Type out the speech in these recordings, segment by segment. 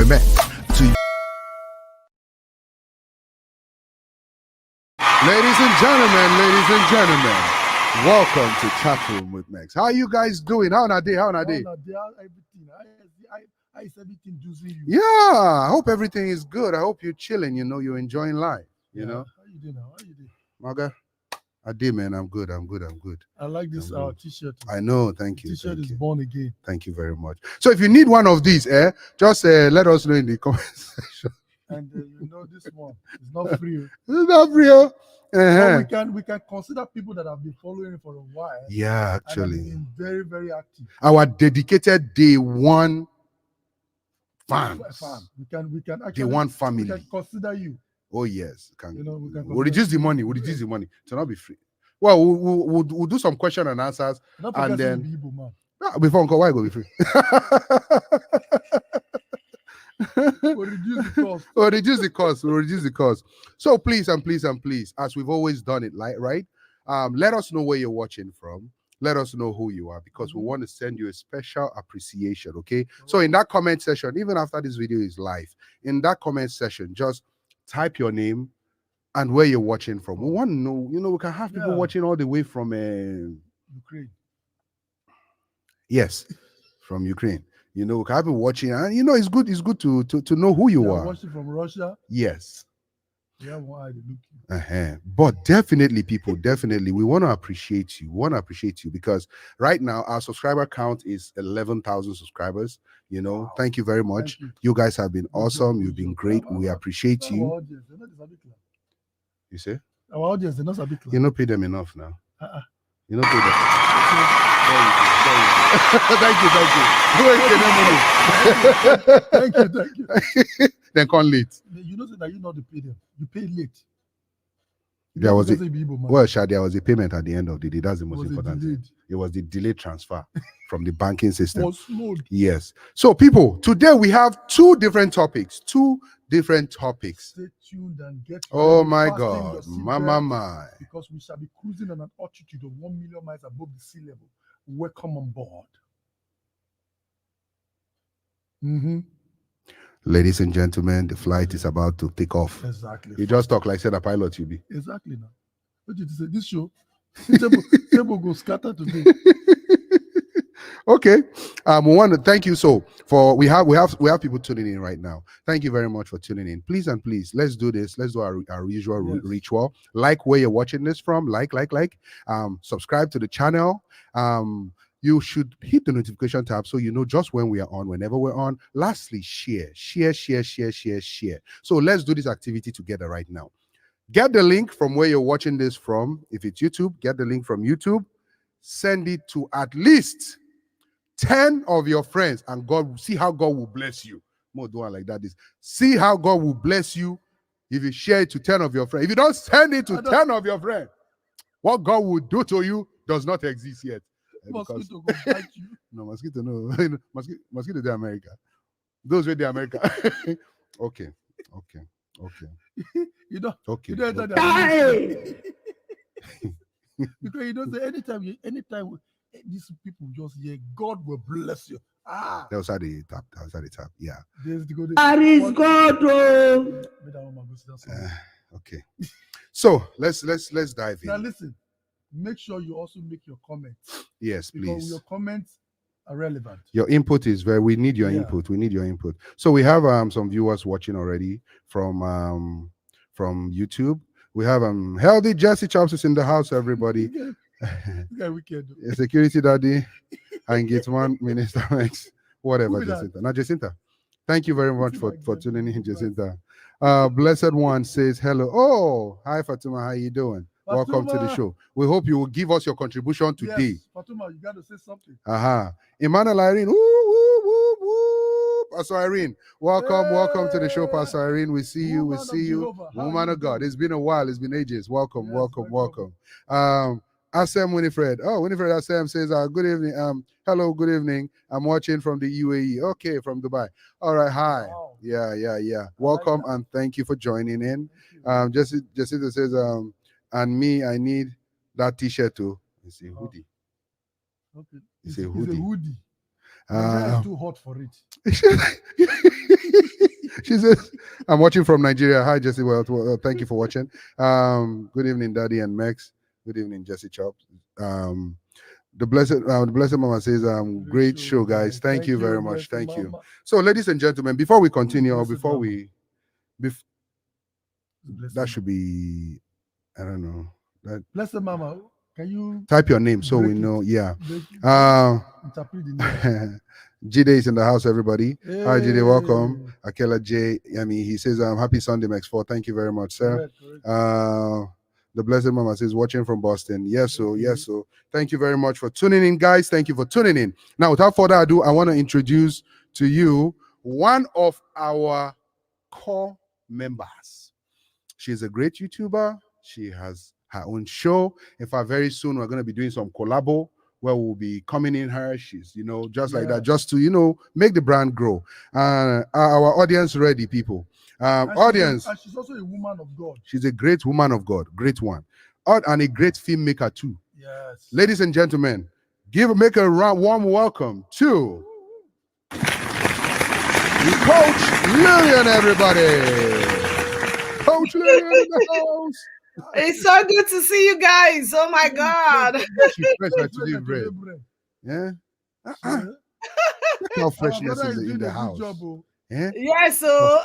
back to you. Ladies and gentlemen, welcome to Chat Room with Max. How are you guys doing? How are they? Everything. How is everything doing you? Yeah, I hope everything is good. I hope you're chilling. You're enjoying life. How you doing now? How you doing? Maga, I did, man. I'm good. I like this t-shirt. I know. Thank you. T-shirt Thank is you. born again. Thank you very much. So if you need one of these, just let us know in the comment section. And this one is not free. It's not real. But we can consider people that have been following for a while. Yeah, And have actually, been very, very active. our dedicated day one fans. We can actually Day one family. We can consider you. Oh yes, we'll reduce the money. We'll reduce the money to not be free. Well, we'll do some question and answers, and then Igbo man. before Uncle, why go be free? We'll reduce the cost. We'll reduce the cost. So please, as we've always done it, right? Let us know where you're watching from. Let us know who you are, because we want to send you a special appreciation. Okay. So in that comment section, even after this video is live, in that comment section, just type your name and where you're watching from. We want to know, we can have people watching all the way from Ukraine. Yes, from Ukraine. We can have people watching, and it's good to know who you are. Watching from Russia. Yes. Yeah, one eye look. But definitely, people, we want to appreciate you. Because right now our subscriber count is 11,000 subscribers. Wow. Thank you very much. You guys have been awesome. You've been great. We appreciate you. You say? Our audience, they're not a big club. You don't pay them enough now. You don't pay them. Thank you. Then come late. You know that you not pay them. You pay late. There was a payment at the end of the day. That's the most important thing. It was the delayed transfer from the banking system. Was slowed. Yes. So people, today we have two different topics. Stay tuned and get ready. Oh my God, my. Because we shall be cruising on an altitude of 1 million miles above the sea level. Welcome on board. Ladies and gentlemen, the flight is about to take off. Exactly. You just talk like said a pilot you be. Exactly now. What did you say? This show, table go scatter today. Okay. We want to thank you. So we have people tuning in right now. Thank you very much for tuning in. Please, let's do this. Let's do our usual ritual. Like where you're watching this from. Like. Subscribe to the channel. You should hit the notification tab so you know just when we are on, whenever we're on. Lastly, share. So let's do this activity together right now. Get the link from where you're watching this from. If it's YouTube, get the link from YouTube. Send it to at least 10 of your friends, and God, see how God will bless you. More doing like that. See how God will bless you if you share it to 10 of your friends. If you don't send it to 10 of your friends, what God will do to you does not exist yet. Mosquito go bite you. No, mosquito, no. Mosquito de America. Those with the America. Okay. You don't. Okay. You don't enter because you don't say anytime these people just hear God will bless you. That was how they tap. Yeah. That is God. Okay. So let's dive in. Now listen. Make sure you also make your comments. Yes, please. Because your comments are relevant. Your input is we need your input. We need your input. So we have some viewers watching already from YouTube. We have Healthy Jesse Chops is in the house, everybody. Security Daddy and Gateman Minister Max. Whatever, Jacinta. Not Jacinta. Thank you very much for tuning in, Jacinta. Blessed One says hello. Oh, hi Fatuma, how you doing? Fatuma. Welcome to the show. We hope you will give us your contribution today. Yes, Fatuma, you got to say something. Emmanuel Irene. Woo, woo, woo, woo. Pastor Irene, welcome to the show, Pastor Irene. We see you. Woman of God. It's been a while. It's been ages. Welcome. Asem Winifred. Oh, Winifred Asem says, good evening. Hello, good evening. I'm watching from the UAE. Okay, from Dubai. All right, hi. Wow. Yeah. Welcome and thank you for joining in. Jessica says, and me, I need that t-shirt too. It's a hoodie. Okay. It's a hoodie. Nigeria is too hot for it. She says, I'm watching from Nigeria. Hi, Jesse. Thank you for watching. Good evening, Daddy and Max. Good evening, Jesse Chops. The blessed mama says, great show, guys. Thank you very much. Thank you. So, ladies and gentlemen, before we continue, or before we, that should be, I don't know. That Blessed Mama, can you type your name so we know? Yeah. Interpret the name. Jide is in the house, everybody. Hey. Hi, Jide, welcome. Akela J. He says, happy Sunday, Max4. Thank you very much, sir. Correct. The blessed mama says, watching from Boston. Yes, so yes, so thank you very much for tuning in, guys. Thank you for tuning in. Now, without further ado, I want to introduce to you one of our core members. She's a great YouTuber. She has her own show. In fact, very soon we're going to be doing some collabo where we'll be coming in her. She's, just like that, just to, make the brand grow. Our audience ready, people. Audience. And she's also a woman of God. She's a great woman of God, great one. And a great filmmaker too. Yes. Ladies and gentlemen, make a warm welcome to Coach Lillian, everybody. Coach Lillian in the house. It's so good to see you guys. Oh my God. She's fresh like to leave bread. Yeah. Look how freshness is in the house. Yeah? Yes, so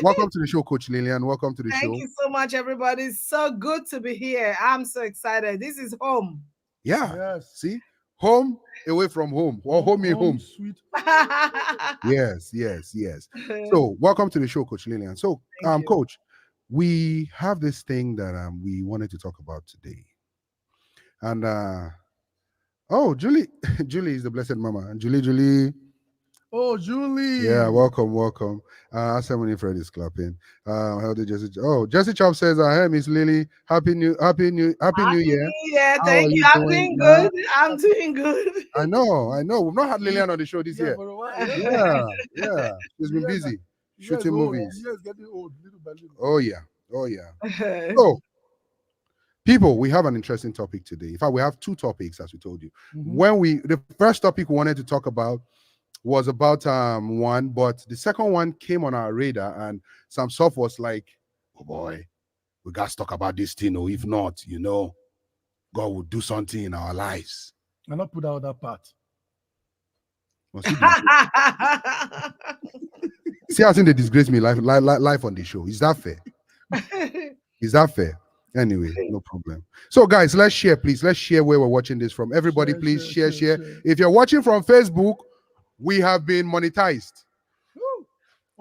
welcome to the show, Coach Lillian. Welcome to the show. Thank you so much, everybody. It's so good to be here. I'm so excited. This is home. Yeah. Yes. See? Home away from home. Or home in home. Sweet. Yes. So welcome to the show, Coach Lillian. So Coach, we have this thing that we wanted to talk about today. And Julie. Julie is the blessed mama. And Julie. Oh, Julie. Yeah, welcome. Ceremony Fred is clapping. How did Jesse? Oh, Jesse Chop says, "Hey, Miss Lily, happy New Year." Yeah, thank you. I'm doing good. I'm doing good. I know. We've not had Lillian on the show this year. Yeah. She's been busy shooting movies. Yes, getting old, little by little. Oh yeah. So, people, we have an interesting topic today. In fact, we have two topics, as we told you. Mm-hmm. The first topic we wanted to talk about was about one, but the second one came on our radar, and some stuff was like, oh boy, we got to talk about this thing, or if not, God will do something in our lives. And not put out that part. See, I think they disgrace me life on the show. Is that fair? Is that fair? Anyway, no problem. So, guys, let's share, please. Let's share where we're watching this from. Everybody, please share. If you're watching from Facebook, we have been monetized.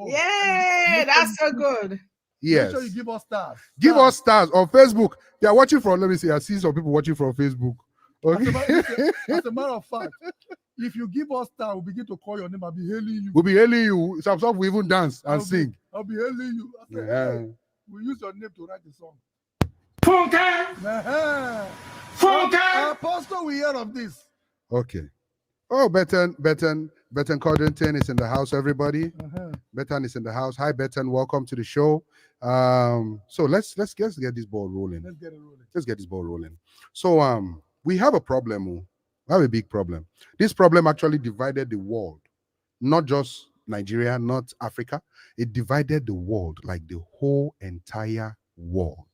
Yeah, that's so good. Yes. Make sure you give us stars. Give us stars on Facebook. They are watching from, let me see, I see some people watching from Facebook. Okay. As a matter of fact, if you give us stars, we'll begin to call your name. I'll be hailing you. We'll be hailing you. Sometimes we even dance and sing. I'll be hailing you. Hey, we'll use your name to write the song. Funke! Apostle, we hear of this. Okay. Oh, Betten Codrington is in the house, everybody. Betten is in the house. Hi, Betten. Welcome to the show. So let's get this ball rolling. Let's get this ball rolling. So we have a problem. We have a big problem. This problem actually divided the world, not just Nigeria, not Africa. It divided the world, like the whole entire world.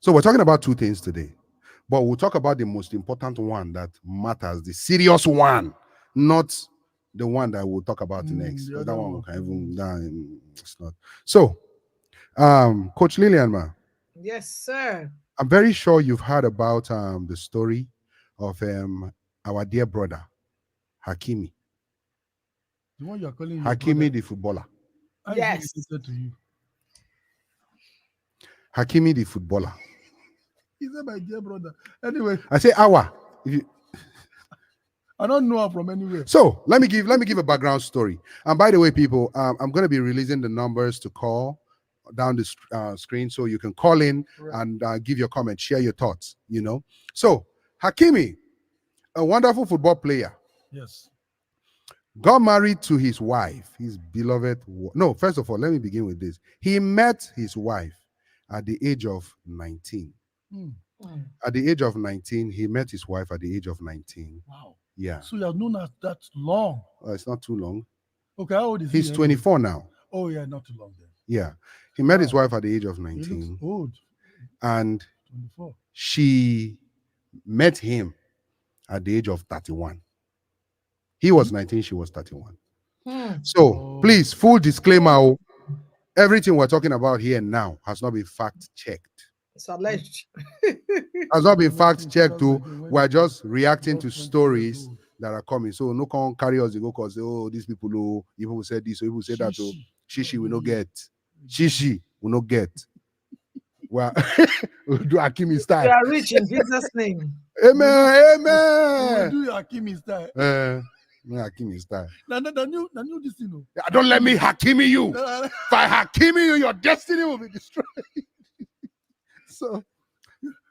So we're talking about two things today. But we'll talk about the most important one that matters, the serious one, not the one that we'll talk about next. That one we can even, it's not. So, Coach Lillian, ma. Yes, sir. I'm very sure you've heard about the story of our dear brother, Hakimi. The one you're calling Hakimi, the footballer. Yes. To you. Hakimi, the footballer. He said, my dear brother. Anyway. I say our. I don't know her from anywhere. So let me give a background story. And by the way, people, I'm going to be releasing the numbers to call down the screen, so you can call in and give your comments, share your thoughts. So Hakimi, a wonderful football player. Yes. Got married to his wife, his beloved. No, first of all, let me begin with this. He met his wife at the age of 19. At the age of 19, he met his wife at the age of 19. Wow. Yeah. So you have known us that long. It's not too long. Okay, how old is He's he? 24 now. Oh yeah, not too long then. Yeah. He met his Wow. wife at the age of He looks 19. old. And 24. she met him at the age of 31. He was 19, she was 31. Hmm. So Oh. please, full disclaimer, everything we're talking about here now has not been fact checked. It's alleged. Has not been When fact checked too. 2019, when We're he was just reacting to just 20 years stories old. that are coming. So no can carry us to go because oh, these people oh, people said this, or people said that. Oh, shishi will not get. Shishi will not get. Well, we'll do Hakimi You style. are rich in Jesus' name. Amen, We amen. do your Hakimi style. Hakimi style. Now new this thing. Oh. Don't let me Hakimi you. If I Hakimi you, your destiny will be destroyed. So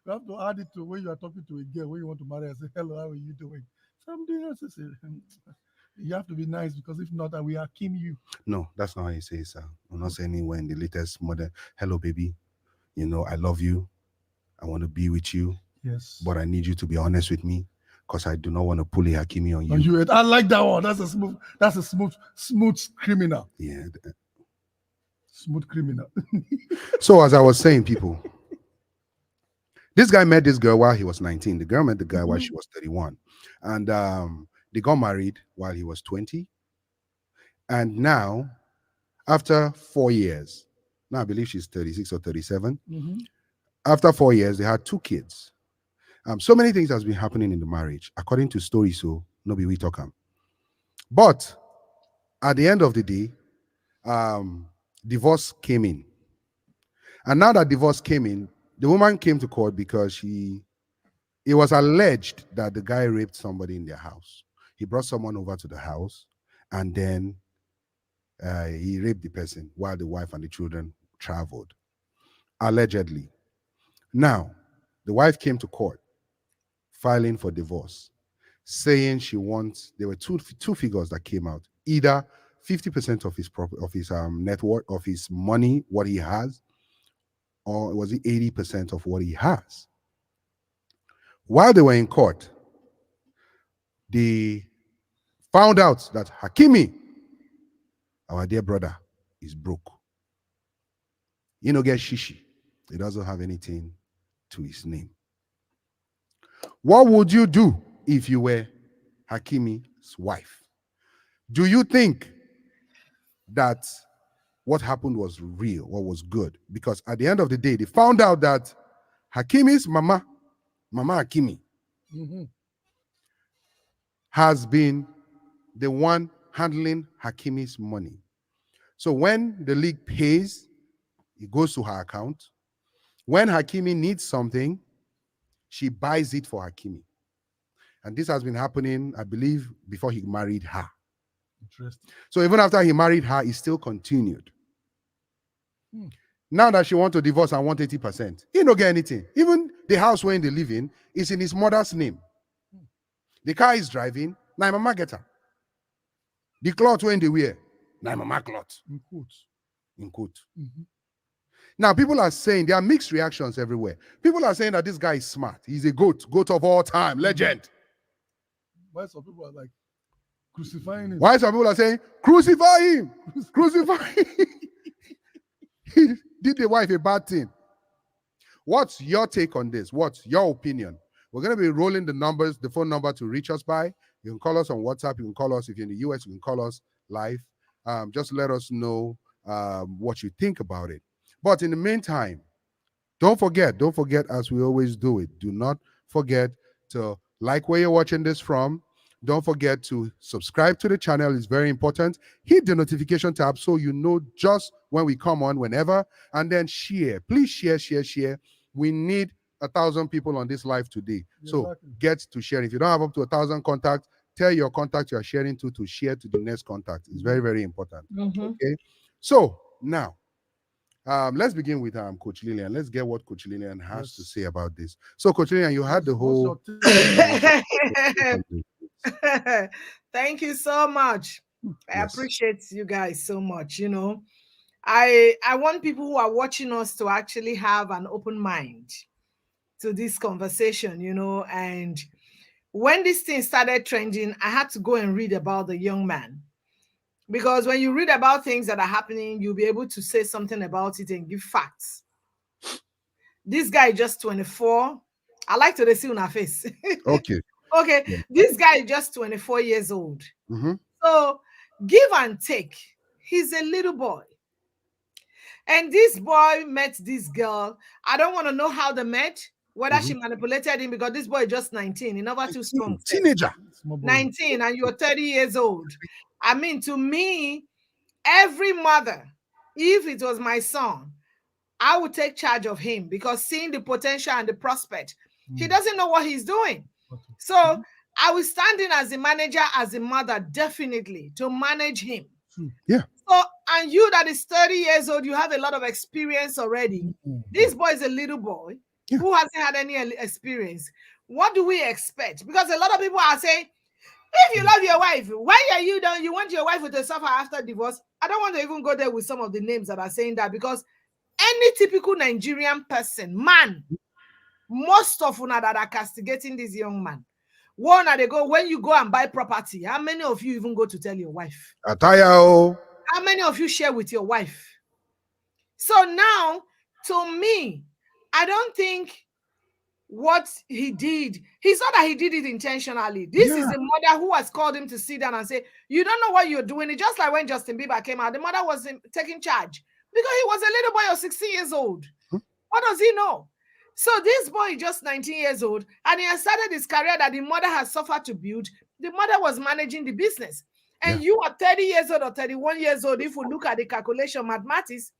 You have to add it to when you are talking to a girl when you want to marry and say, hello, how are you doing? Something else. You have to be nice because if not, I will Hakim you. no, that's not how you say it, sir. I'm not saying anywhere in the latest modern. Hello, baby. You know, I love you. I want to be with you, Yes. but I need you to be honest with me because I do not want to pull a Hakimi on you. On you. I like that one. That's a smooth criminal. Yeah. Smooth criminal. So as I was saying, people, this guy met this girl while he was 19. The girl met the guy while she was 31. And they got married while he was 20. And now, after 4 years, now I believe she's 36 or 37. Mhm. After 4 years, they had 2 kids. So many things has been happening in the marriage, according to stories. So nobody we talk. But at the end of the day, divorce came in. And now that divorce came in, the woman came to court because it was alleged that the guy raped somebody in their house. He brought someone over to the house and then he raped the person while the wife and the children traveled. Allegedly. Now, the wife came to court filing for divorce, saying she wants, there were two figures that came out, either 50% of his net worth, of his money, what he has, or was it 80% of what he has? While they were in court, they found out that Hakimi, our dear brother, is broke. You know, get shishi. He doesn't have anything to his name. What would you do if you were Hakimi's wife? Do you think that what happened was real, what was good? Because at the end of the day, they found out that Hakimi's Mama Hakimi, Mhm. has been the one handling Hakimi's money. So when the league pays, it goes to her account. When Hakimi needs something, she buys it for Hakimi. And this has been happening, I believe, before he married her. Interesting. So even after he married her, it still continued. Now that she wants to divorce and want 80%, he don't get anything. Even the house where they live in is in his mother's name. The car is driving, now mama get her. The cloth when they wear, now mama cloth. In quotes. In quote. Mhm. Now, people are saying, there are mixed reactions everywhere. People are saying that this guy is smart. He's a goat of all time, legend. Why some people are like crucifying him? Why some people are saying, crucify him, crucify him. He did the wife a bad thing. What's your take on this? What's your opinion? We're going to be rolling the numbers, the phone number to reach us by. You can call us on WhatsApp. You can call us if you're in the US. You can call us live. Just let us know what you think about it. But in the meantime, don't forget, as we always do it, do not forget to like where you're watching this from. Don't forget to subscribe to the channel. It's very important. Hit the notification tab so you know just when we come on, whenever. And then share. Please share. We need 1,000 people on this live today. So Exactly. get to share. If you don't have up to 1,000 contacts, tell your contact you are sharing to share to the next contact. It's very, very important. Okay. So now, let's begin with Coach Lillian. Let's get what Coach Lillian has to say about this. So, Coach Lillian, you had the whole. Thank you so much. I Yes. appreciate you guys so much. You know, I want people who are watching us to actually have an open mind to this conversation, you know, and when this thing started trending, I had to go and read about the young man. Because when you read about things that are happening, you'll be able to say something about it and give facts. This guy is just 24. I like to see on her face. Okay. Okay, Yeah. this guy is just 24 years old. Mm-hmm. So give and take. He's a little boy. And this boy met this girl. I don't want to know how they met, whether she manipulated him, because this boy is just 19. He's never too strong. Teenager. 19, and you're 30 years old. I mean, to me, every mother, if it was my son, I would take charge of him, because seeing the potential and the prospect, he doesn't know what he's doing. So I was standing as a manager, as a mother, definitely to manage him. Yeah. So, and you that is 30 years old, you have a lot of experience already. This boy is a little boy who hasn't had any experience. What do we expect? Because a lot of people are saying, if you love your wife, why are you done? You want your wife to suffer after divorce? I don't want to even go there with some of the names that are saying that, because any typical Nigerian person, man, most of you that are castigating this young man, one they go, when you go and buy property, how many of you even go to tell your wife? Ataya. How many of you share with your wife? So now, to me, I don't think what he did, he's not that he did it intentionally. This is the mother who has called him to sit down and say, you don't know what you're doing. It's just like when Justin Bieber came out, the mother was taking charge because he was a little boy of 16 years old. What does he know? So this boy is just 19 years old, and he has started his career that the mother has suffered to build. The mother was managing the business. And you are 30 years old or 31 years old. If we look at the calculation mathematics,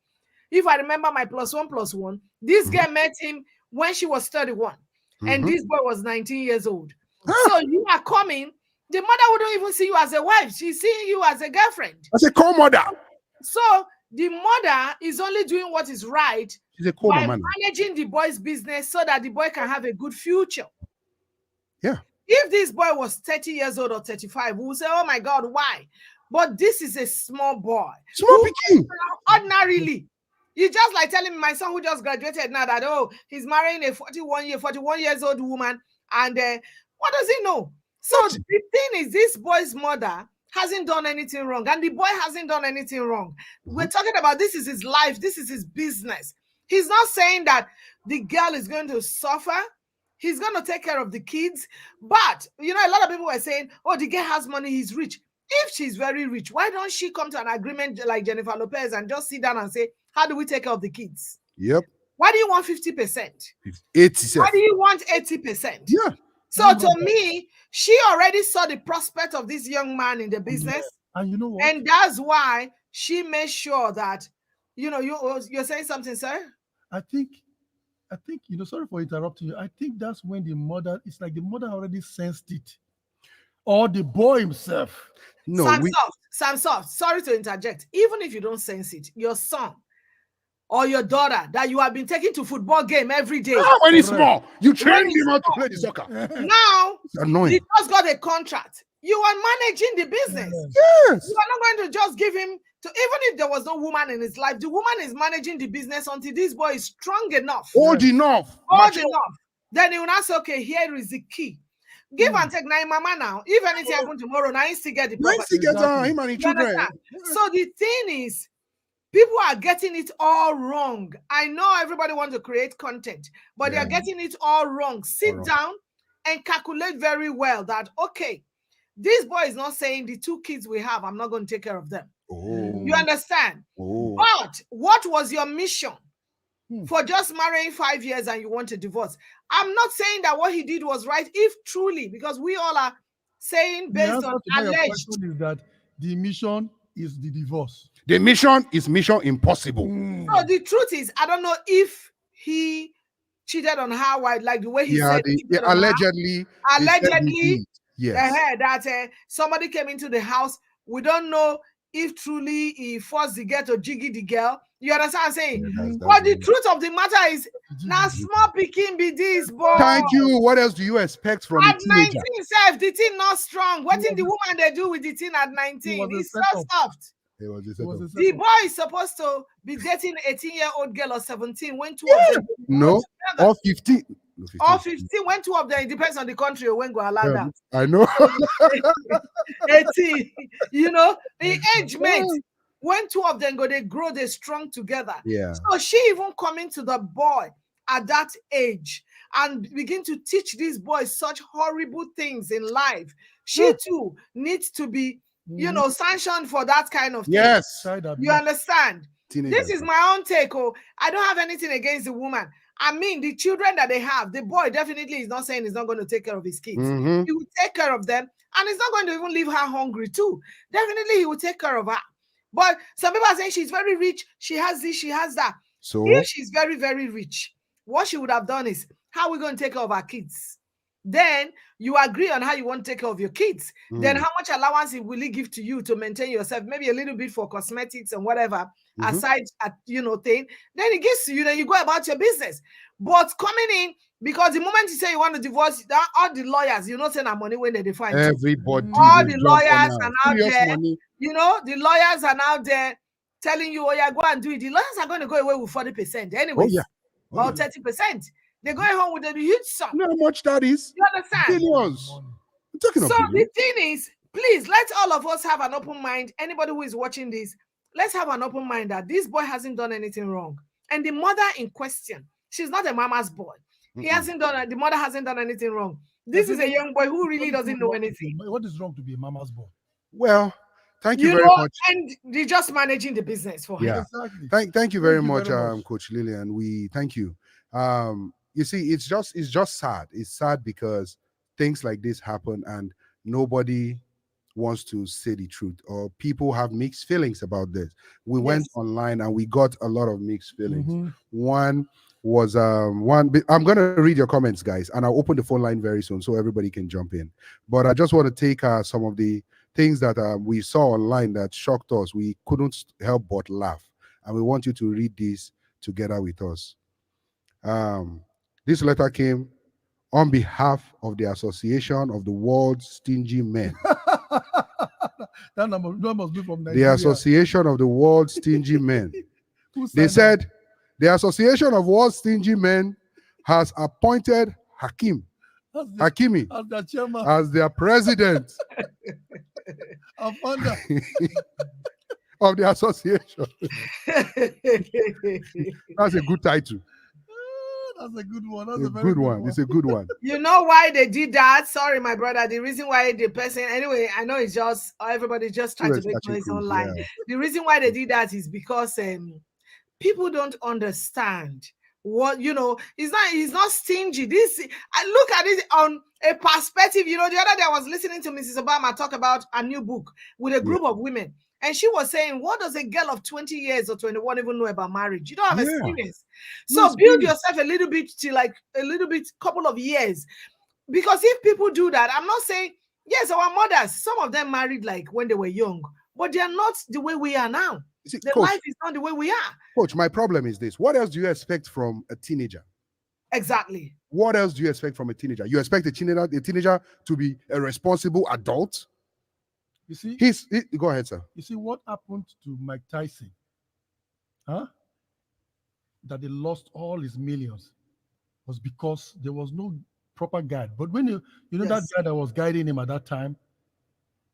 if I remember my +1+1, this girl met him when she was 31. And this boy was 19 years old. So you are coming. The mother wouldn't even see you as a wife. She's seeing you as a girlfriend. As a co-mother. So the mother is only doing what is right by managing the boy's business so that the boy can have a good future. Yeah. If this boy was 30 years old or 35, we would say, oh my God, why? But this is a small boy. Small picking. Ordinarily. It's just like telling my son who just graduated now that, oh, he's marrying a 41 years old woman. And what does he know? So the thing is, this boy's mother hasn't done anything wrong. And the boy hasn't done anything wrong. We're talking about this is his life. This is his business. He's not saying that the girl is going to suffer. He's going to take care of the kids. But, you know, a lot of people were saying, oh, the girl has money, he's rich. If she's very rich, why don't she come to an agreement like Jennifer Lopez and just sit down and say, how do we take care of the kids? Yep. Why do you want 50%? 80%. Why do you want 80%? Yeah. So to me, she already saw the prospect of this young man in the business. And you know what? And that's why she made sure that, you know, you're saying something, sir? I think, you know, sorry for interrupting you. I think that's when the mother, it's like the mother already sensed it. Or the boy himself. No, Sam Soft, sorry to interject. Even if you don't sense it, your son or your daughter that you have been taking to football game every day. When he's small, you train him how to play the soccer. Now, it's annoying. He just got a contract. You are managing the business. Yes. You are not going to just give him to, even if there was no woman in his life, the woman is managing the business until this boy is strong enough. Old enough. Then he will not say, okay, here is the key. Give and take now, mama now. If anything happens tomorrow, now he still get the property. Him and his children. So the thing is, people are getting it all wrong. I know everybody wants to create content, but they are getting it all wrong. Sit down and calculate very well that, okay, this boy is not saying the 2 kids we have, I'm not going to take care of them. You understand? But what was your mission for just marrying 5 years and you want a divorce? I'm not saying that what he did was right, if truly, because we all are saying based on alleged. Is that the mission is the divorce. The mission is mission impossible. So the truth is, I don't know if he cheated on her, like the way he said. Allegedly. Yes. That somebody came into the house. We don't know if truly he forced the girl to jiggy the girl. You understand what I'm saying? But the truth of the matter is, now small picking be this, boy. Thank you. What else do you expect from at a teenager? 19 self, the thing not strong. What in the woman they do with the thing at 19? It's so soft. The boy is supposed to be dating 18-year-old girl or 17 when 2 of them or 15. No, Or 15. 15, when two of them, it depends on the country or when go allow that. I know. 18, the age mate. When two of them go, they grow, they strong together. Yeah. So she even coming to the boy at that age and begin to teach these boys such horrible things in life. She too needs to be, sanctioned for that kind of thing. Yes. You understand? Teenagers. This is my own take. Oh, I don't have anything against the woman. I mean, the children that they have, the boy definitely is not saying he's not going to take care of his kids. Mhm. He will take care of them, and he's not going to even leave her hungry too. Definitely, he will take care of her. But some people are saying she's very rich. She has this, she has that. So If she's very, very rich, what she would have done is, how are we going to take care of our kids? Then you agree on how you want to take care of your kids. Then how much allowance will he give to you to maintain yourself? Maybe a little bit for cosmetics and whatever, aside thing. Then it gives to you, then you go about your business. But coming in, because the moment you say you want to divorce, all the lawyers, saying that money when they find everybody, all will the jump on lawyers her. are now Serious there. money. The lawyers are now there telling you, oh yeah, go and do it. The lawyers are going to go away with 40% anyway. Oh yeah. Or 30%. They're going home with a huge sum. You know how much that is? You understand? Billions. I'm talking So of the thing is, please let all of us have an open mind. Anybody who is watching this, let's have an open mind that this boy hasn't done anything wrong. And the mother in question, she's not a mama's boy. The mother hasn't done anything wrong. This is a young boy who really doesn't know anything. What is wrong to be a mama's boy? Well, thank you very much. And they're just managing the business for him. Yeah. Exactly. Thank you very much, Coach Lillian. We thank you. You see, it's just sad. It's sad because things like this happen and nobody wants to say the truth, or people have mixed feelings about this. We went online and we got a lot of mixed feelings. One was I'm gonna read your comments, guys, and I'll open the phone line very soon so everybody can jump in. But I just want to take some of the things that we saw online that shocked us. We couldn't help but laugh, and we want you to read this together with us. This letter came on behalf of the Association of the World's Stingy Men. that must be from Nigeria. The Association of the World's Stingy Men. They said the Association of World's Stingy Men has appointed Hakimi as their president of the association. That's a good title. That's a good one. That's a good one. It's a good one. You know why they did that? Sorry, my brother. The reason why the person, anyway, I know it's just everybody's just trying to make noise online. Yeah. The reason why they did that is because people don't understand what he's not stingy. I look at it on a perspective. The other day I was listening to Mrs. Obama talk about a new book with a group of women. And she was saying, what does a girl of 20 years or 21 even know about marriage? You don't have experience. So build yourself a little bit couple of years. Because if people do that, I'm not saying, yes, our mothers, some of them married like when they were young, but they are not the way we are now. Coach, life is not the way we are. Coach, my problem is this. What else do you expect from a teenager? Exactly. What else do you expect from a teenager? You expect a teenager to be a responsible adult? You see, go ahead, sir. You see what happened to Mike Tyson? That he lost all his millions was because there was no proper guide. But when that guy that was guiding him at that time,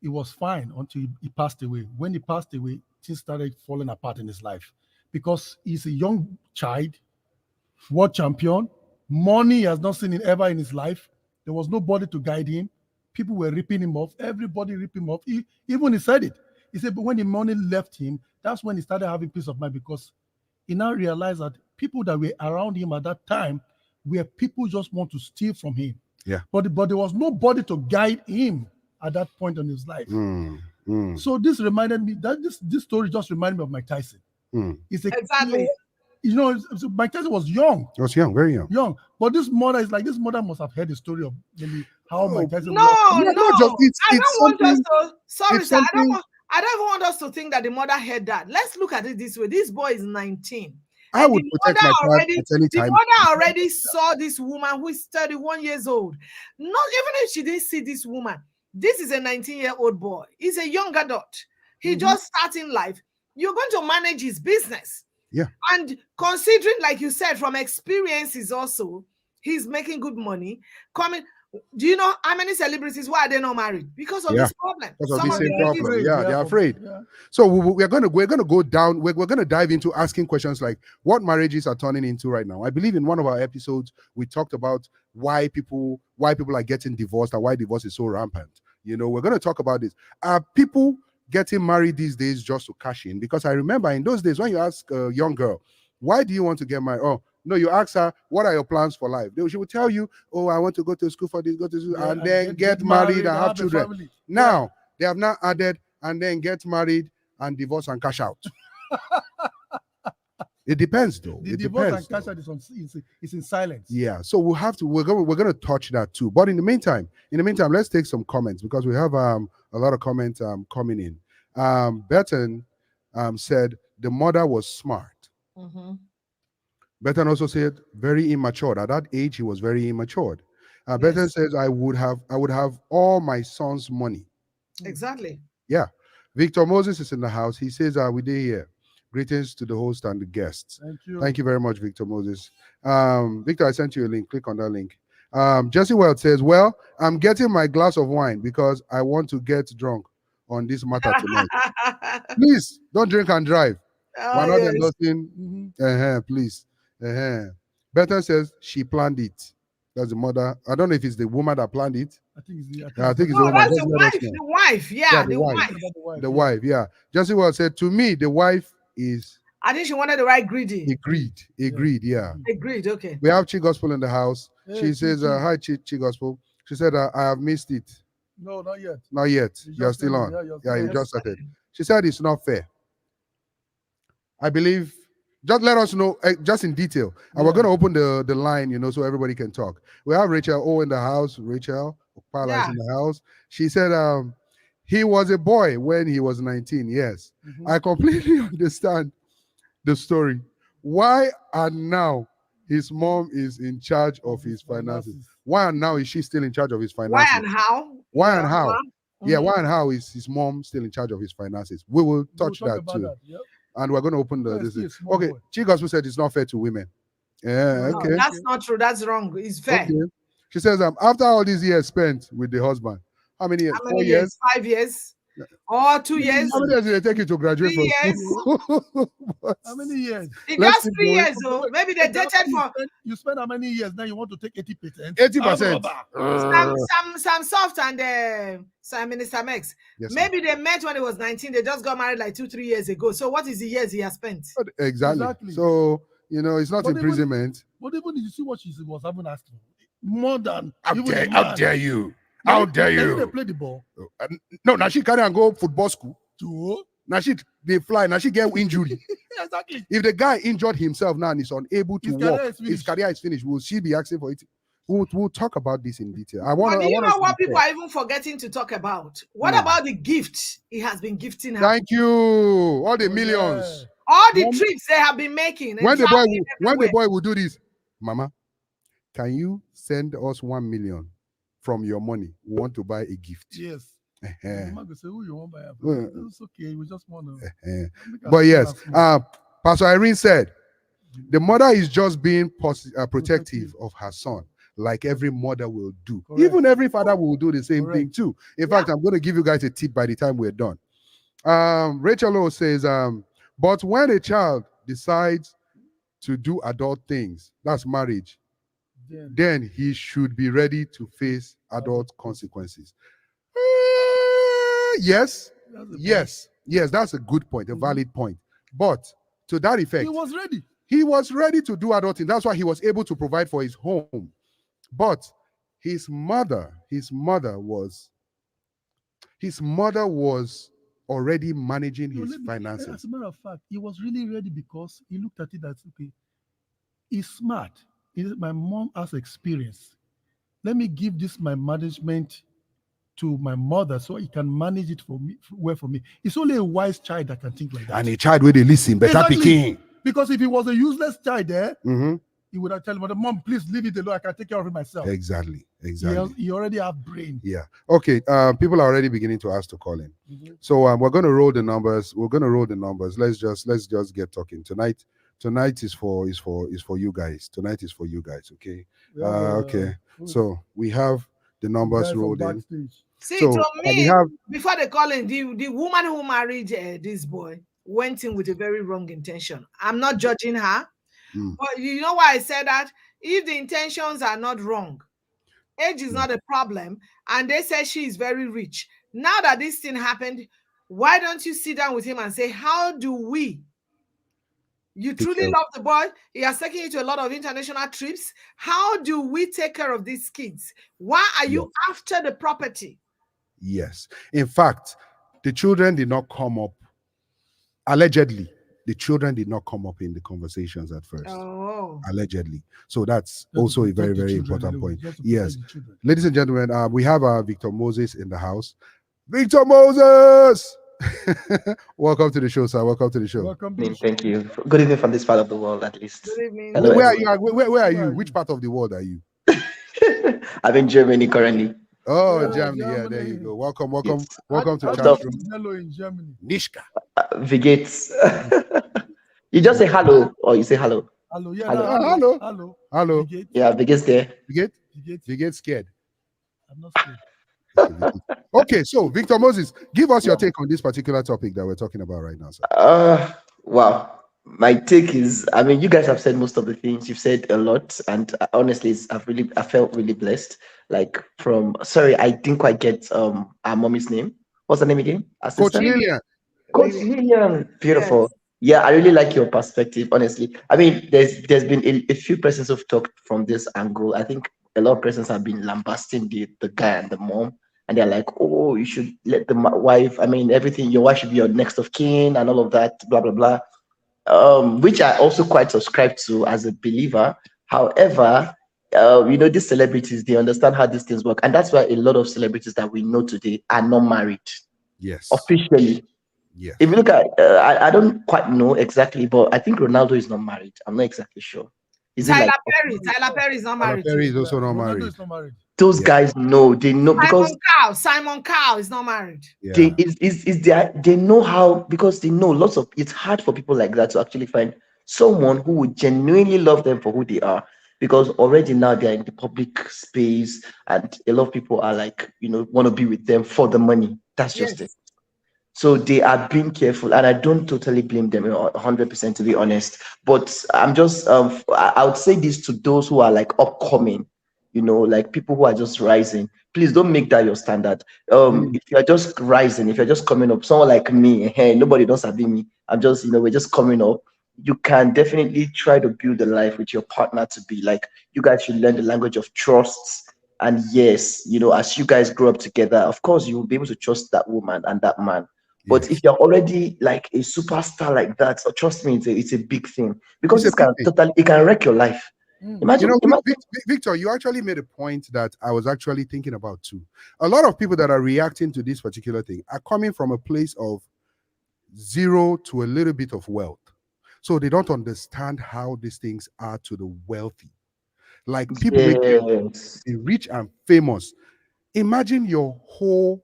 it was fine until he passed away. When he passed away, things started falling apart in his life because he's a young child, world champion, money he has not seen ever in his life. There was nobody to guide him. People were ripping him off. Everybody ripped him off. Even he said it. He said, but when the money left him, that's when he started having peace of mind because he now realized that people that were around him at that time were people just want to steal from him. Yeah. But there was nobody to guide him at that point in his life. So this reminded me that this story just reminded me of Mike Tyson. Exactly. Mike Tyson was young. He was young, very young. Young. But this mother must have heard the story of maybe how Mike Tyson I don't want us to think that the mother heard that. Let's look at it this way. This boy is 19. I would protect my child at any time. The mother already saw this woman who is 31 years old. Not even if she didn't see this woman. This is a 19-year-old boy. He's a young adult. He just starting life. You're going to manage his business. Yeah. And considering, like you said, from experiences also, he's making good money. Coming, do you know how many celebrities, why are they not married? Because of Yeah. this problem. Because of Some this of the same ladies, problem. Yeah, they're afraid. Yeah. So we're gonna go down. We're gonna dive into asking questions like what marriages are turning into right now. I believe in one of our episodes we talked about why people are getting divorced and why divorce is so rampant. You know, we're gonna talk about this. Are people getting married these days just to cash in? Because I remember in those days when you ask a young girl, why do you want to get married? Oh, no, you ask her, what are your plans for life? She will tell you, oh, I want to go to school for this, go to school, Yeah, and then get married and have a children. family. Now, they have now added and then get married and divorce and cash out. It depends, though. The It divorce depends. and cash though. out is in silence. Yeah, so we're gonna touch that too. But in the meantime, let's take some comments because we have a lot of comments coming in. Betten said the mother was smart. Mhm. Betten also said very immature. At that age, he was very immature. Betten Yes. says I would have all my son's money. Exactly. Yeah. Victor Moses is in the house. He says, we did here. Greetings to the host and the guests. Thank you. Thank you very much, Victor Moses. Victor, I sent you a link. Click on that link. Jesse Weld says, well, I'm getting my glass of wine because I want to get drunk on this matter tonight. Please, don't drink and drive. We're not yes. endorsing. Please. Better says she planned it. That's the mother. I don't know if it's the woman that planned it. I think it's the, I think it's No, the woman. that's Just the let us wife. know. The wife. Yeah, the wife. The wife, yeah. Jesse Weld said, to me, the wife is I think she wanted the right greedy. agreed, yeah. Agreed. Okay. We have Chi Gospel in the house. Hey, She says, Chi. hi, Chi Gospel. She said, I have missed it. No, not yet. Not yet. You You're just still on. started. Yeah, you're Yeah, still you on. just started. She said it's not fair. I believe, just let us know, just in detail. And we're Yeah. going to open the line, so everybody can talk. We have Rachel O in the house. Rachel Opala is Yeah. in the house. She said, he was a boy when he was 19. Yes. Mhm. I completely understand the story. Why and now his mom is in charge of his finances? Why and now is she still in charge of his finances? Why and how? Why and how? Yeah, Mhm. why and how is his mom still in charge of his finances? We will touch We'll talk that about too. that. Yep. And we're going to open Yeah, this. still a small Okay, boy. Chi Gospel said it's not fair to women. Yeah, No, okay. No, that's not true. That's wrong. It's fair. Okay. She says, after all these years spent with the husband, how many years? How 4 many years? years? 5 years? Or 2 years? How many years did it take you to graduate 3 from school? How many years? It's Let's just keep 3 going. years, though. Maybe they dated for You spend how many years now? You want to take 80%? 80%. Sam Soft and Minister Mex. Yes, Maybe they met when he was 19. They just got married like 2-3 years ago. So what is the years he has spent? Exactly. Exactly. So, it's not But even- imprisonment. But even if you see what she was having asked for, more than How even the dare man. you? How dare They you? play the ball. No, now she carry and go football school. Too. Now they fly. Now she get injury. Exactly. If the guy injured himself now and is unable to His career walk, is his finished. career is finished. Will she be asking for it? We'll talk about this in detail. But do you know us to what be people fair. are even forgetting to talk about? What Hmm. about the gift he has been gifting her? Thank you. All the Oh, millions. All the When- trips they have been making. and When the traveling boy everywhere. will do this, Mama, can you send us 1 million from your money? We want to buy a gift. Yes. Eh, The eh, man go say, who you want buy? Uh, It's okay. We just want to. eh. But yes, Pastor Irene said, the mother is just being protective of her son, like every mother will do. Correct. Even every father will do the same Correct. thing too. In Yeah. fact, I'm going to give you guys a tip by the time we're done. Rachel O says, but when a child decides to do adult things, that's marriage, then he should be ready to face adult consequences. Yes, that's a good point, a valid point. But to that effect, He was ready. he was ready to do adulting. That's why he was able to provide for his home. But his mother was already managing his As finances. a matter of fact, he was really ready because he looked at it as, okay, he's smart. My mom has experience. Let me give this my management to my mother so he can manage it for me. It's only a wise child that can think like that. And a child where they listen, better Exactly. picking. Because if he was a useless child there, Mm-hmm. he would have told him, Mom, please leave it alone. I can take care of it myself. Exactly. He already have brain. Yeah. Okay. People are already beginning to ask to call in. Mhm. So we're going to roll the numbers. Let's just get talking tonight. Tonight is for you guys. Tonight is for you guys. Okay. We have, Okay. who's So we have the the numbers guy from rolled in. backstage? See, So to we me, have before they call him, the woman who married this boy went in with a very wrong intention. I'm not judging her, mm, but you know why I said that? If the intentions are not wrong, age is mm, not a problem, and they say she is very rich. Now that this thing happened, why don't you sit down with him and say, how do we? You take truly care. love the boy. He has taken you to a lot of international trips. How do we take care of these kids? Why are Yes. you after the property? Yes. In fact, the children did not come up. Allegedly, the children did not come up in the conversations at first. Oh, Allegedly. So that's Just to also a protect very, the very children important anyway, point. just to protect Yes. the children. Ladies and gentlemen, we have Victor Moses in the house. Victor Moses! Welcome to the show, sir. Welcome to the show. Welcome to the show. Thank you. Good evening from this part of the world, at least. good evening. Hello, Where are everyone. you? Where are Where you? are Which you? part of the world are you? I'm in Germany currently. Oh, Yeah, Germany. Yeah, there you Germany. go. Welcome, welcome, Yes. welcome to How chat do you What's say room. hello in Germany? Nishka. Vigates. You just say hello, or you say hello. Hello, yeah, Hello. hello, Hello. hello. Hello. Vigate, Yeah, Vigates there. You get scared. I'm not scared. Okay, so Victor Moses, give us your take on this particular topic that we're talking about right now, sir. Wow. My take is, I mean, you guys have said most of the things. You've said a lot, and honestly, I felt really blessed. Like sorry, I didn't quite get our mommy's name. What's her name again? Coach Assistant? Lillian. Coach Lillian. Lillian, beautiful. Yes. Yeah, I really like your perspective, honestly. I mean, there's been a few persons who've talked from this angle. I think a lot of persons have been lambasting the guy and the mom, and they're like, "Oh, you should let the wife. I mean, everything. Your wife should be your next of kin, and all of that, blah blah blah." Which I also quite subscribe to as a believer. However, these celebrities, they understand how these things work, and that's why a lot of celebrities that we know today are not married Yes. officially. Yes. If you look at, I don't quite know exactly, but I think Ronaldo is not married. I'm not exactly sure. Is it Tyler like Perry. Tyler Perry is not Tyler married. Perry too. is also not Ronaldo married. is not married. those Yeah. guys know? They know because Simon Cowell is not married. Yeah. they know how, because they know lots of, it's hard for people like that to actually find someone who would genuinely love them for who they are, because already now they're in the public space and a lot of people are like, want to be with them for the money. That's just it. Yes. So they are being careful, and I don't totally blame them 100%, to be honest. But I'm just, I would say this to those who are like upcoming, like people who are just rising. Please don't make that your standard. If you're just rising, if you're just coming up, someone like me, hey, nobody knows about me. I'm just, we're just coming up. You can definitely try to build a life with your partner to be like, you guys should learn the language of trust. And yes, as you guys grow up together, of course, you will be able to trust that woman and that man. But Yes. if you're already like a superstar like that, so trust me, it's a big thing, because It's a this big can thing. it can wreck your life. Imagine. Victor, you actually made a point that I was actually thinking about too. A lot of people that are reacting to this particular thing are coming from a place of zero to a little bit of wealth. So they don't understand how these things are to the wealthy. Like people make you Yes. be rich and famous. Imagine your whole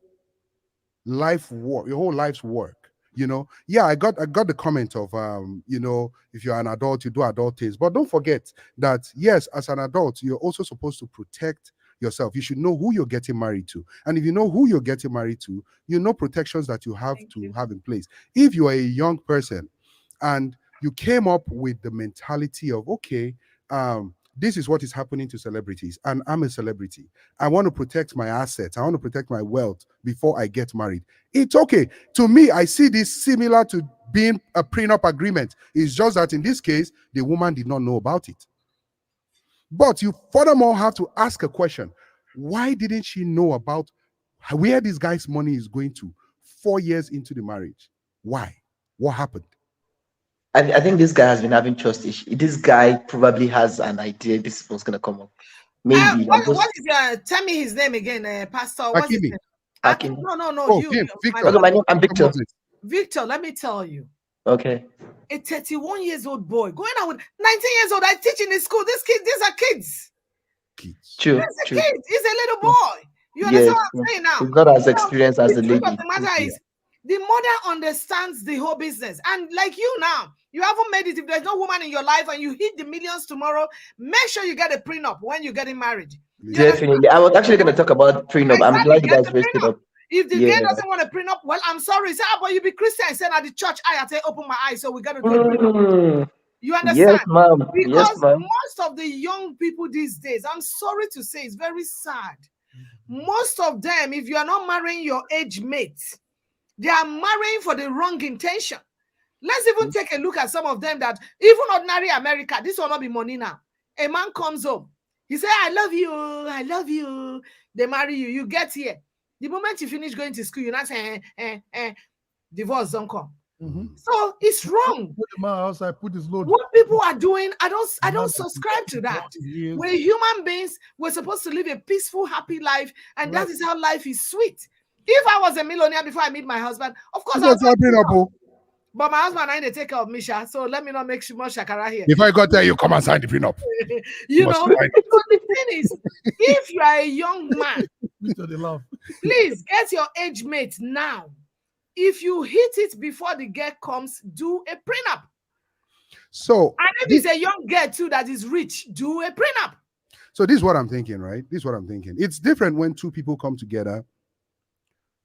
life's work. I got the comment of if you're an adult, you do adult things, but don't forget that yes, as an adult, you're also supposed to protect yourself. You should know who you're getting married to, and if you know who you're getting married to, you know protections that you have have in place. If you are a young person and you came up with the mentality of, okay, this is what is happening to celebrities, and I'm a celebrity. I want to protect my assets. I want to protect my wealth before I get married. It's okay. To me, I see this similar to being a prenup agreement. It's just that in this case, the woman did not know about it. But you furthermore have to ask a question. Why didn't she know about where this guy's money is going to 4 years into the marriage? Why? What happened? I think this guy has been having trust issues. This guy probably has an idea this was gonna come up. Maybe What is your? Tell me his name again, Pastor. What's his Hakimi. name? Hakimi. No. Oh, You, him, my Victor. Okay, brother. I'm Victor. Victor, let me tell you. Okay. A 31 years old boy going out with 19 years old. I teach in the school. These are kids. True. That's a kid. He's a little boy. You Yes. understand what I'm saying now? He's not as So experienced as the the truth of lady. the matter is, The mother understands the whole business. And like you now, you haven't made it. If there's no woman in your life and you hit the millions tomorrow, make sure you get a prenup when you're getting married. Definitely. I was actually going to talk about prenup. I'm glad you guys raised it up. If the girl doesn't want a prenup, well, I'm sorry. Say, but you be Christian. Say at the church, I say, open my eyes, so we got to do a prenup. You understand? Yes, ma'am. Because most of the young people these days, I'm sorry to say, it's very sad. Most of them, if you are not marrying your age mate, they are marrying for the wrong intention. Let's even take a look at some of them that even ordinary America, this will not be money now. A man comes home. He says, I love you. I love you. They marry you. You get here. The moment you finish going to school, you're not saying, divorce don't come. So it's wrong. Put the man outside, put his load. What people are doing, I don't subscribe to that. We're human beings. We're supposed to live a peaceful, happy life, and that is how life is sweet. If I was a millionaire before I meet my husband, of course I was. But my husband, I need to take care of Misha, so let me not make much shakara here. If I got there, you come and sign the prenup. You know, so the thing is, if you are a young man, please get your age mate now. If you hit it before the girl comes, do a prenup. So, and if it's a young girl too that is rich, do a prenup. So this is what I'm thinking, right? This is what I'm thinking. It's different when two people come together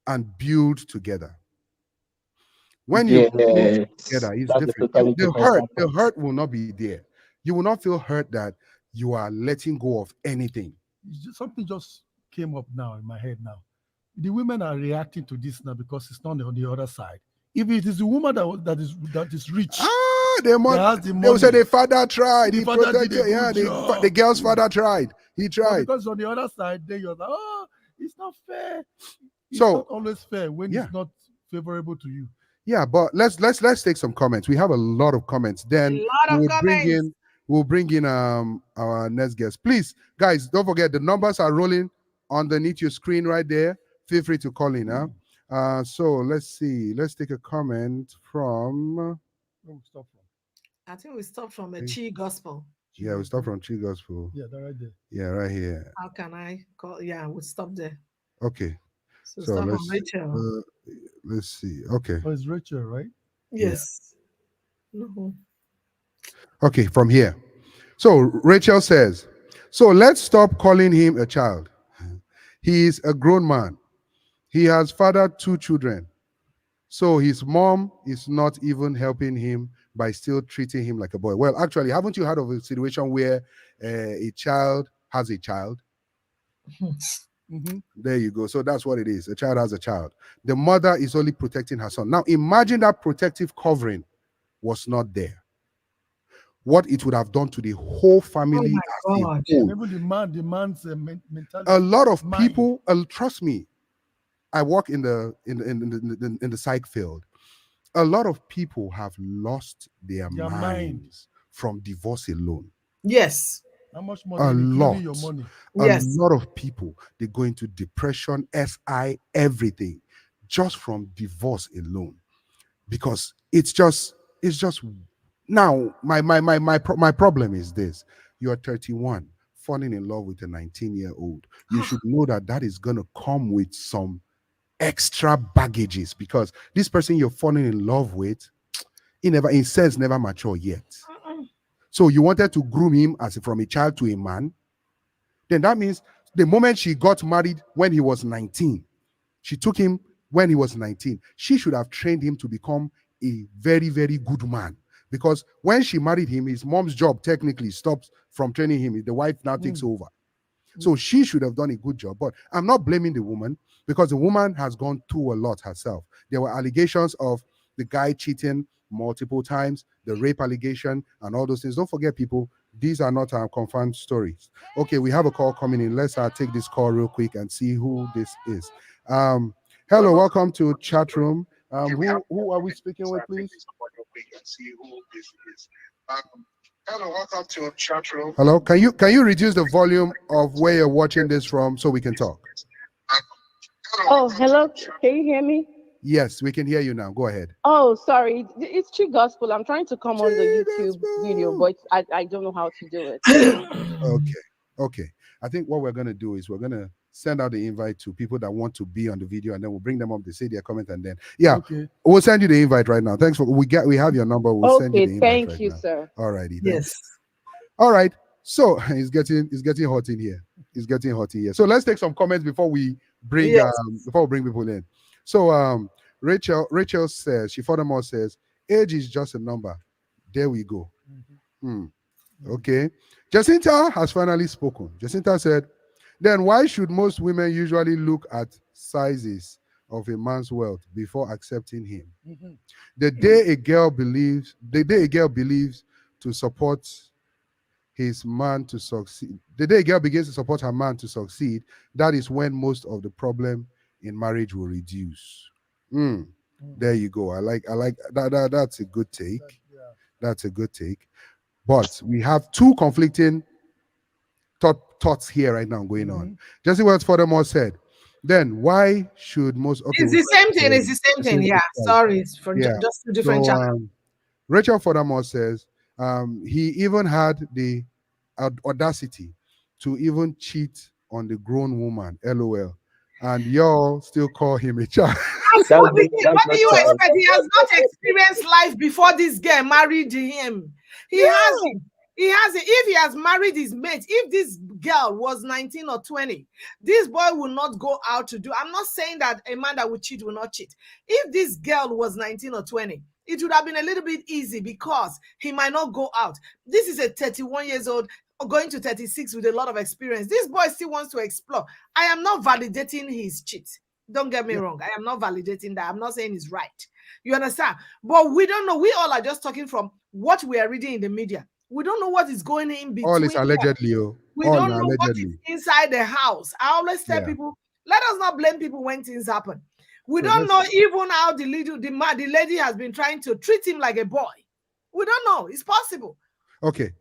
and build together. When you build together, it's different. The hurt will not be there. You will not feel hurt that you are letting go of anything. Something just came up now in my head now. The women are reacting to this now because it's not on the other side. If it is the woman that is rich, they will say the father tried. The father did the girl's father tried. He tried. But because on the other side, then you're like, oh, it's not fair. It's not always fair when it's not favorable to you. Yeah, but let's take some comments. We have a lot of comments. Then we'll bring in our next guest. Please, guys, don't forget the numbers are rolling underneath your screen right there. Feel free to call in. So let's see. Let's take a comment from. I think we stopped from a Chi Gospel. Yeah, we stopped from Chi Gospel. Yeah, they're right there. Yeah, right here. How can I call? Yeah, we stopped there. Okay. So let's, Rachel. Let's see. Okay. Oh, it's Rachel, right? Yes. Yeah. Okay, from here. So Rachel says, so let's stop calling him a child. He is a grown man. He has fathered 2 children. So his mom is not even helping him by still treating him like a boy. Well, actually, haven't you heard of a situation where a child has a child? There you go. So that's what it is. A child has a child. The mother is only protecting her son. Now, imagine that protective covering was not there. What it would have done to the whole family. Even the man's mentality. A lot of people, trust me, I work in the psych field. A lot of people have lost their minds from divorce alone. Yes. How much money? A lot. Your money? A lot of people, they go into depression, SI, everything, just from divorce alone. Because it's just now my problem is this. You're 31, falling in love with a 19-year-old. You should know that is gonna come with some extra baggages, because this person you're falling in love with, in sense never mature yet. So you wanted to groom him from a child to a man. Then that means the moment she got married when he was 19, she took him when he was 19. She should have trained him to become a very, very good man. Because when she married him, his mom's job technically stops from training him. The wife now takes over. So she should have done a good job. But I'm not blaming the woman, because the woman has gone through a lot herself. There were allegations of the guy cheating multiple times, the rape allegation, and all those things. Don't forget, people, these are not confirmed stories. Okay, we have a call coming in. Let's take this call real quick and see who this is. Hello, welcome to chat room. Who are we speaking with, please? Hello, welcome to chat room. Hello, can you reduce the volume of where you're watching this from so we can talk? Oh, hello. Can you hear me? Yes, we can hear you now. Go ahead. Oh, sorry. It's Chi Gospel. I'm trying to come on the YouTube video, but I don't know how to do it. Okay. I think what we're going to do is we're going to send out the invite to people that want to be on the video, and then we'll bring them up. They say their comment, and then Okay. we'll send you the invite right now. Thanks for we have your number. We'll send you the Okay, invite thank right you, now. sir. Alrighty. Yes. All right. So it's getting hot in here. It's getting hot in here. So let's take some comments before we bring Yes. people in. So Rachel says, she furthermore says, age is just a number. There we go. Okay. Jacinta has finally spoken. Jacinta said, then why should most women usually look at sizes of a man's wealth before accepting him? The day a girl believes to support his man to succeed, the day a girl begins to support her man to succeed, that is when most of the problem in marriage will reduce. There you go. I like that. That's a good take. That's a good take. But we have two conflicting thoughts here right now going on. Jesse Wells furthermore said, then why should most It's the same thing. It's the same thing. Yeah. Sorry, it's for Yeah. just two different channels. Rachel furthermore says he even had the audacity to even cheat on the grown woman, LOL, and y'all still call him a child. What do you expect? He has not experienced life before this girl married him. He has it. He has it. If he has married his mate, if this girl was 19 or 20, this boy will not go out to do. I'm not saying that a man that would cheat will not cheat. If this girl was 19 or 20, it would have been a little bit easy because he might not go out. This is a 31 years old going to 36 with a lot of experience. This boy still wants to explore. I am not validating his cheat. Don't get me wrong. I am not validating that. I'm not saying it's right. You understand? But we don't know. We all are just talking from what we are reading in the media. We don't know what is going in between. All is allegedly. We don't know what is inside the house. I always tell people, let us not blame people when things happen. We don't know even how the lady has been trying to treat him like a boy. We don't know. It's possible. Okay.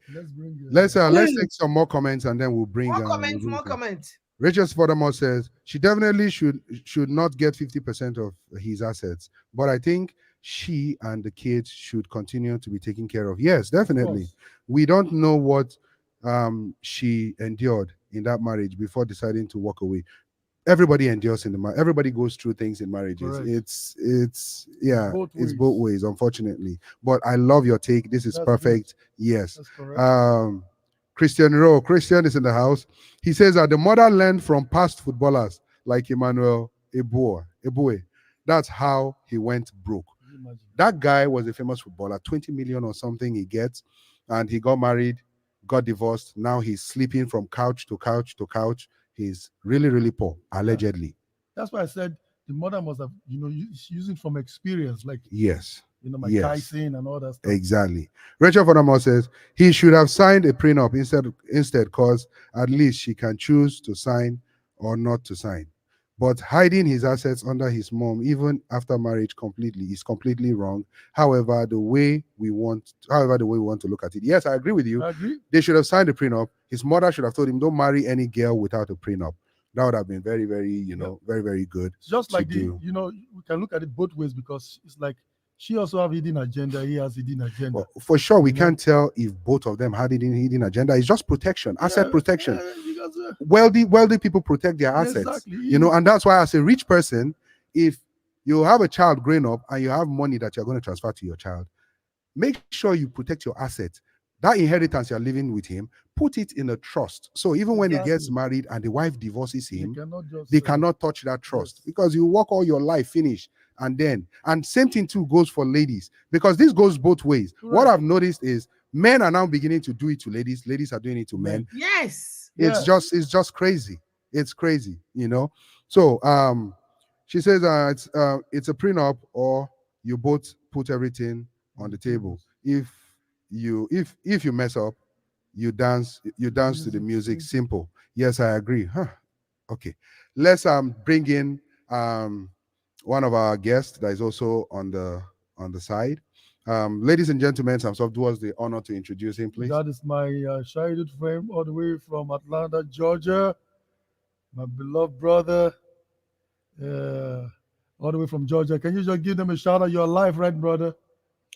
Let's take some more comments and then we'll bring more comments. Rachel furthermore says she definitely should not get 50% of his assets, but I think she and the kids should continue to be taken care of. Yes, definitely. We don't know what she endured in that marriage before deciding to walk away. Everybody endures in the marriage. Everybody goes through things in marriages. Correct. It's both ways, unfortunately. But I love your take. This is perfect. Good. Yes. Christian is in the house. He says that the mother learned from past footballers like Emmanuel Eboué. That's how he went broke. That guy was a famous footballer, 20 million or something he gets, and he got married, got divorced. Now he's sleeping from couch to couch to couch. He's really, really poor, allegedly. That's why I said the mother must have, using from experience, like Tyson and all that stuff. Exactly. Rachel furthermore says he should have signed a prenup instead, because at least she can choose to sign or not to sign. But hiding his assets under his mom, even after marriage, is completely wrong. However, the way we want to look at it, yes, I agree with you. I agree. They should have signed a prenup. His mother should have told him, "Don't marry any girl without a prenup." That would have been very, very, very, very good. It's just like we can look at it both ways, because it's like she also have hidden agenda. He has hidden agenda. Well, for sure, we can't tell if both of them had hidden agenda. It's just protection, asset protection. Wealthy people protect their assets, exactly. And that's why, as a rich person, if you have a child growing up and you have money that you're going to transfer to your child, make sure you protect your assets. That inheritance you're living with him, put it in a trust. So even when he gets married and the wife divorces him, they cannot touch that trust, because you work all your life, finish. And same thing too goes for ladies, because this goes both ways. Right. What I've noticed is men are now beginning to do it to ladies. Ladies are doing it to men. Yes. It's just crazy. It's crazy, So she says it's a prenup, or you both put everything on the table. If you mess up, you dance to the music. Simple. Yes, I agree. Okay. Let's bring in one of our guests that is also on the side. Ladies and gentlemen, Samsov, do us the honor to introduce him, please. That is my childhood friend, all the way from Atlanta, Georgia. My beloved brother, all the way from Georgia. Can you just give them a shout out? You're alive, right, brother?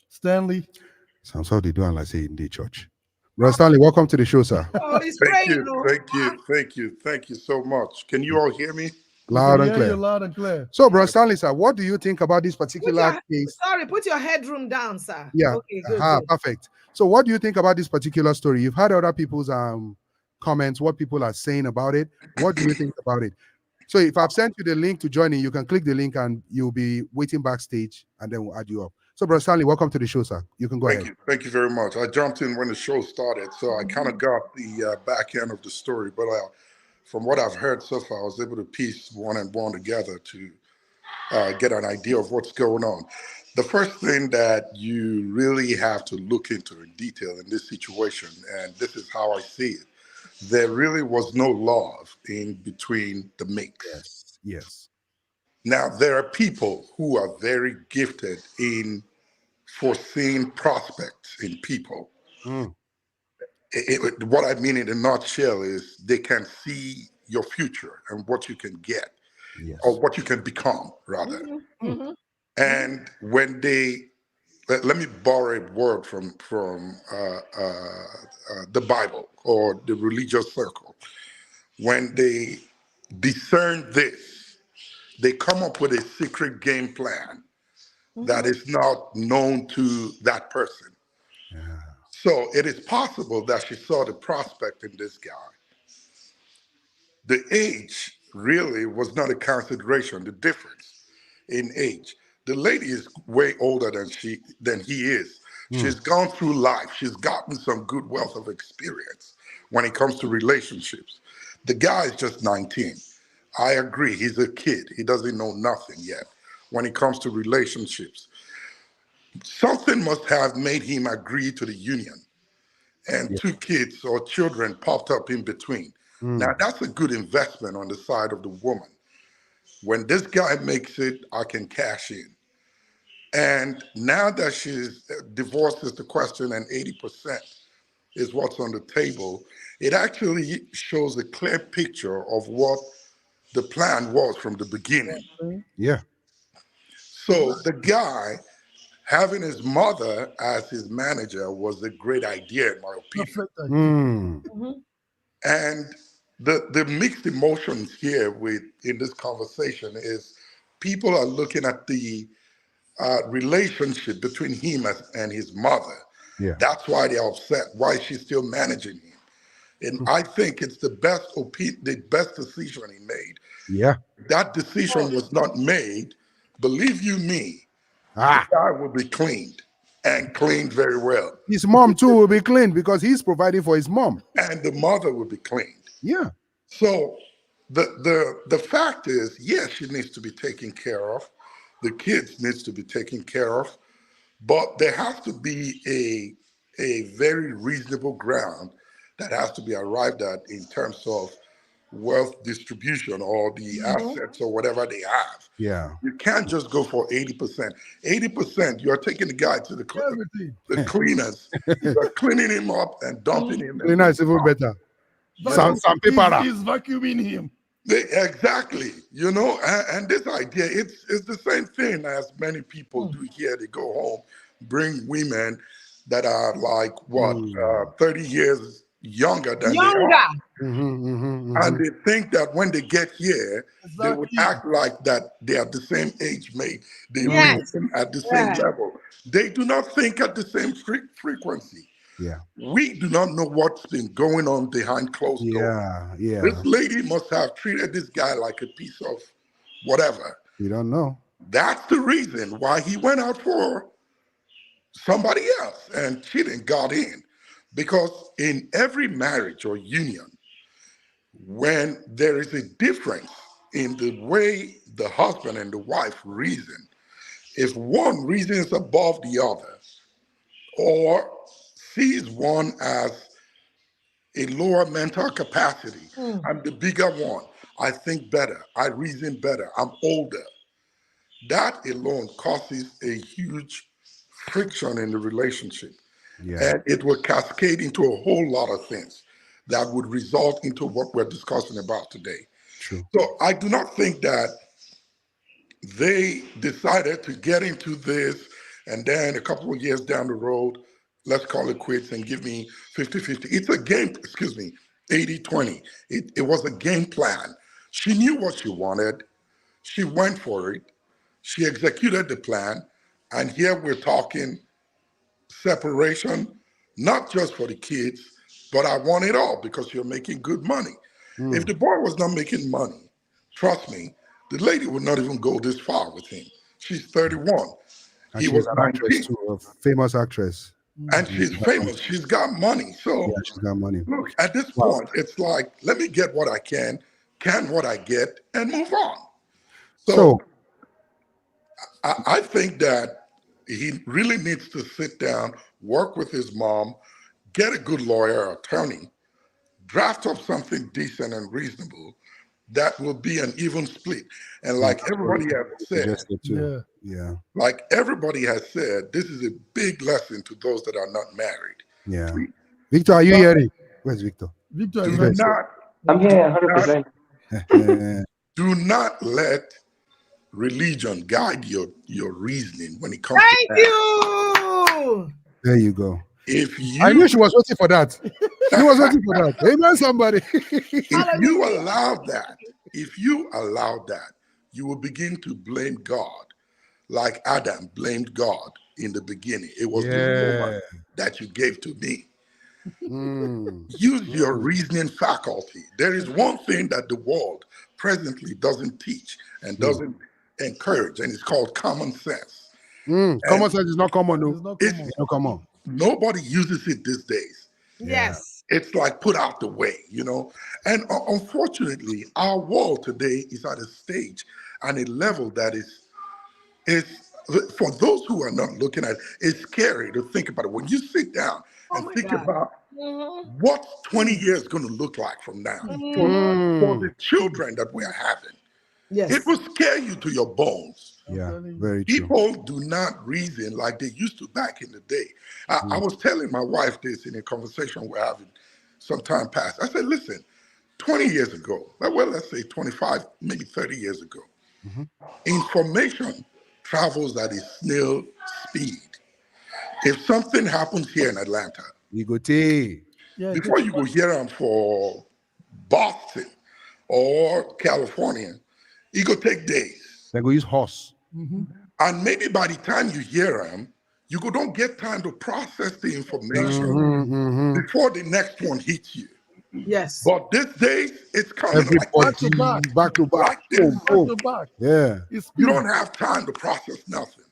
Stanley. Samsov, they do like say in the church. Brother Stanley, welcome to the show, sir. Oh, he's Thank praying. you, Oh. thank you, thank you, thank you so much. Can you all hear me? We Loud can and hear clear. you loud and clear. So, Brother Stanley, sir, what do you think about this particular case? Sorry, put your headroom down, sir. Yeah. Okay, good. Perfect. So, what do you think about this particular story? You've heard other people's comments, what people are saying about it. What do you think about it? So, if I've sent you the link to join in, you can click the link and you'll be waiting backstage, and then we'll add you up. So, Brother Stanley, welcome to the show, sir. You can go ahead. Thank you very much. I jumped in when the show started, so I kind of got the back end of the story. But from what I've heard so far, I was able to piece one and one together to get an idea of what's going on. The first thing that you really have to look into in detail in this situation, and this is how I see it, there really was no love in between the mix. Yes. Yes. Now, there are people who are very gifted in foreseeing prospects in people. What I mean in a nutshell is they can see your future and what you can get, or what you can become, rather. And when they, let me borrow a word from the Bible or the religious circle. When they discern this, they come up with a secret game plan that is not known to that person. So it is possible that she saw the prospect in this guy. The age really was not a consideration, the difference in age. The lady is way older than he is. She's gone through life. She's gotten some good wealth of experience when it comes to relationships. The guy is just 19. I agree, he's a kid. He doesn't know nothing yet when it comes to relationships. Something must have made him agree to the union, and two kids or children popped up in between. Now, that's a good investment on the side of the woman. When this guy makes it, I can cash in. And now that she's divorced is the question, and 80% is what's on the table, it actually shows a clear picture of what the plan was from the beginning. Yeah. So the guy having his mother as his manager was a great idea, in my opinion. And the mixed emotions here in this conversation is people are looking at the relationship between him and his mother. Yeah. That's why they're upset, why she's still managing him. And I think it's the best decision he made. Yeah. That decision was not made, believe you me, the guy will be cleaned, and cleaned very well. His mom too will be cleaned because he's providing for his mom. And the mother will be cleaned. Yeah. So the fact is, yes, she needs to be taken care of. The kids needs to be taken care of, but there has to be a very reasonable ground that has to be arrived at in terms of wealth distribution or the assets or whatever they have. Yeah. You can't just go for 80%. 80%, you're taking the guy to the cleaners. You're cleaning him up and dumping him. Cleaner is even better. Some people He's vacuuming him. Exactly. You know, and this idea, it's the same thing as many people do here. They go home, bring women that are like, 30 years younger than they are. And they think that when they get here, they would act like that they are the same age mate. They reason at the same level. They do not think at the same frequency. Yeah. We do not know what's been going on behind closed doors. Yeah. This lady must have treated this guy like a piece of whatever. You don't know. That's the reason why he went out for somebody else and she didn't got in. Because in every marriage or union, when there is a difference in the way the husband and the wife reason, if one reasons above the other or sees one as a lower mental capacity, I'm the bigger one, I think better, I reason better, I'm older, that alone causes a huge friction in the relationship. Yeah. And it will cascade into a whole lot of things that would result into what we're discussing about today. True. So I do not think that they decided to get into this and then a couple of years down the road let's call it quits and give me 50-50. It's a game, 80-20. It was a game plan. She knew what she wanted. She went for it. She executed the plan. And here we're talking separation, not just for the kids, but I want it all because you're making good money. If the boy was not making money, trust me, the lady would not even go this far with him. She's 31. And He she's was an actress 19. too, a famous actress. And she's famous. She's got money. So Yeah, she's got money. look, at this point, it's like, let me get what I can what I get, and move on. So I think that he really needs to sit down, work with his mom, get a good lawyer, attorney, draft up something decent and reasonable that will be an even split. And like everybody has said, like everybody has said, this is a big lesson to those that are not married. Yeah. Victor, are you hearing? Where's Victor? Victor, I'm here 100%. Do not let religion guide your reasoning when it comes Thank to you. There you go. If you, I knew she was waiting for that. She was waiting for that. Amen, somebody. if you allow that, you will begin to blame God, like Adam blamed God in the beginning. It was the woman that you gave to me. Use your reasoning faculty. There is one thing that the world presently doesn't teach and doesn't encourage, and it's called common sense. Common sense is not common. No. It's not common. Nobody uses it these days. Yes. It's like put out the way, you know. And unfortunately, our world today is at a stage and a level that is for those who are not looking at it, it's scary to think about it. When you sit down and think about what 20 years is going to look like from now for the children that we are having. Yes. It will scare you to your bones. Yeah, very true. People do not reason like they used to back in the day. I was telling my wife this in a conversation we're having some time past. I said, listen, 20 years ago, well, let's say 25, maybe 30 years ago, information travels at a snail speed. If something happens here in Atlanta, you go take. before you go hear them for Boston or California, it could take days. They go use horse. And maybe by the time you hear them, you don't get time to process the information before the next one hits you. Yes. But these days, it's coming back to back. Yeah. You don't have time to process nothing.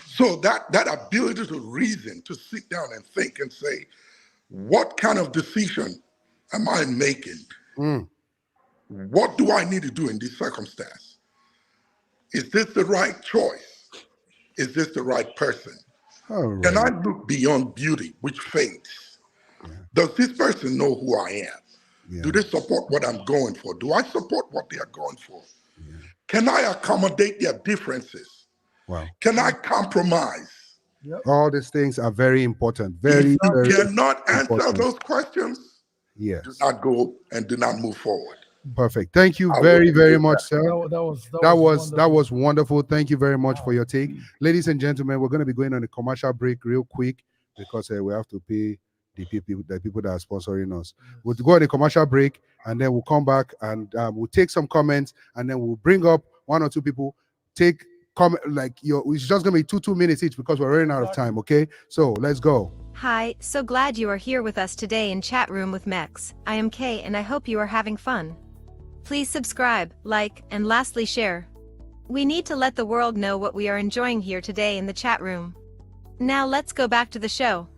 So that ability to reason, to sit down and think and say, what kind of decision am I making? What do I need to do in this circumstance? Is this the right choice? Is this the right person? Right. Can I look beyond beauty, which fades? Does this person know who I am? Do they support what I'm going for? Do I support what they are going for? Can I accommodate their differences? Wow. Can I compromise? All these things are very important. Very, if you cannot answer those questions, do not go and do not move forward. Perfect. Thank you very, very much, sir. That was wonderful. Thank you very much for your take. Ladies and gentlemen, we're going to be going on a commercial break real quick because we have to pay the people that are sponsoring us. We'll go on a commercial break and then we'll come back and we'll take some comments and then we'll bring up one or two people. Take comment it's just gonna be two minutes each because we're running out of time. Okay, so let's go. Hi, so glad you are here with us today in Chat Room with Mex. I am Kay and I hope you are having fun. Please subscribe, like, and lastly share. We need to let the world know what we are enjoying here today in the chat room. Now let's go back to the show.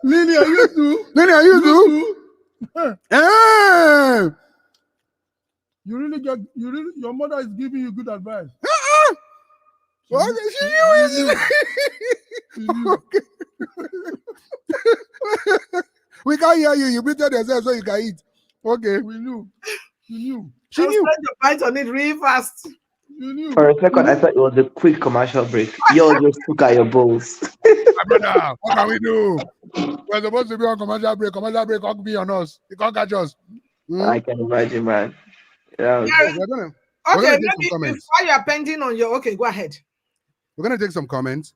Lilia, you do. Lilia, you do. Your mother is giving you good advice. We can't hear you. You muted yourself so you can eat. Okay. We knew. You knew. She knew. To bite on it really fast. You knew. For a second, I thought it was a quick commercial break. You just took out your balls. Brother, what can we do? We're supposed to be on commercial break. Commercial break can't be on us. You can't catch us. I can imagine, man. Yeah. We're Okay, gonna take some maybe comments. before you are pending on your, okay, go ahead. We're gonna take some comments,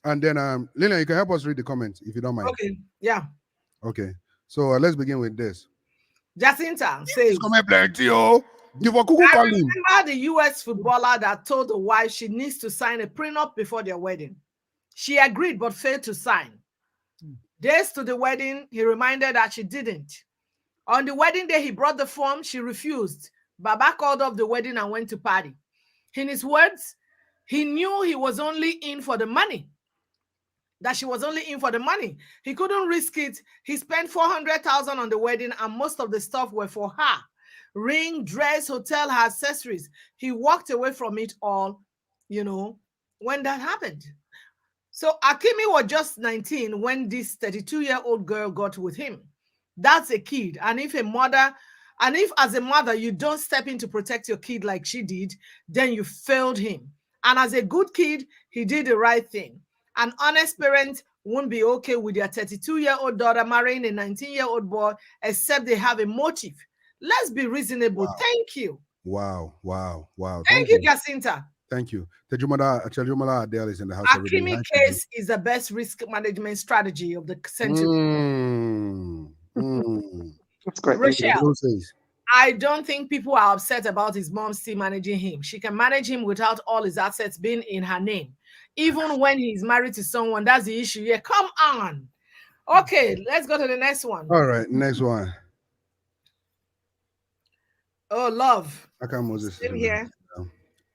and then Lillian, you can help us read the comments if you don't mind. Okay, yeah. Okay. So let's begin with this. Jacinta It's says, coming plenty, oh. You for Kuku I calling. remember the US footballer that told the wife she needs to sign a prenup before their wedding. She agreed but failed to sign. Days to the wedding, he reminded her she didn't. On the wedding day, he brought the form. She refused. Baba called off the wedding and went to party. In his words, he knew he was only in for the money. That she was only in for the money. He couldn't risk it. He spent 400,000 on the wedding, and most of the stuff were for her. Ring, dress, hotel, her accessories. He walked away from it all, when that happened. So Hakimi was just 19 when this 32-year-old girl got with him. That's a kid. And if as a mother, you don't step in to protect your kid like she did, then you failed him. And as a good kid, he did the right thing. An honest parent won't be okay with their 32-year-old daughter marrying a 19-year-old boy, except they have a motive. Let's be reasonable. Wow. Thank you. Wow. Thank you, Jacinta. Thank you. Tejumala Adele is in the house. Hakimi case is the best risk management strategy of the century. That's quite Rochelle, I don't think people are upset about his mom still managing him. She can manage him without all his assets being in her name. Even when he's married to someone, that's the issue. Yeah, come on. Okay, let's go to the next one. All right, next one. Oh, love. Moses Same here.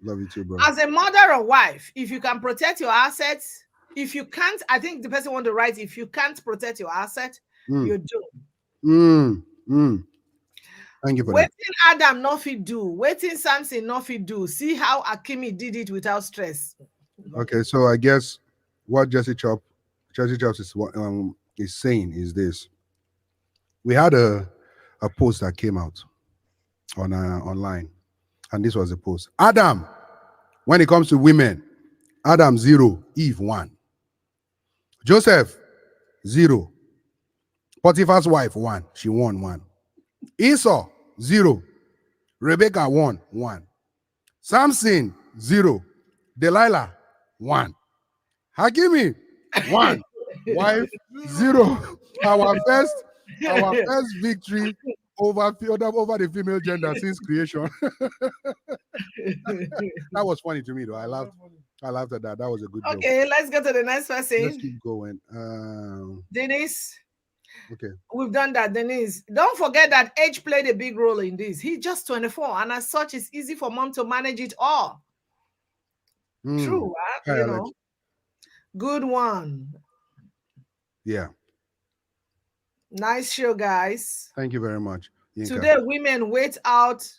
Love you too, bro. As a mother or wife, if you can protect your assets, if you can't, I think the person want to write, if you can't protect your asset, you're doomed. Thank you for waiting that. Adam not fit do, waiting Samson not fit do. See how Hakimi did it without stress. Okay, so I guess what Jesse Chops is saying is this. We had a post that came out on online, and this was a post. Adam, when it comes to women, Adam 0, Eve 1. Joseph 0. Potiphar's wife 1. She won 1. Esau 0. Rebecca 1. Samson 0. Delilah 1. Hakimi 1. Wife 0. Our first victory over the female gender since creation. That was funny to me though. I laughed at that. That was a good joke. Okay, let's go to the next person. Let's keep going. Denise. Okay. We've done that, Denise. Don't forget that age played a big role in this. He's just 24, and as such, it's easy for mom to manage it all. True, right? Good one. Yeah. Nice show, guys. Thank you very much. Yinka. Today, women wait out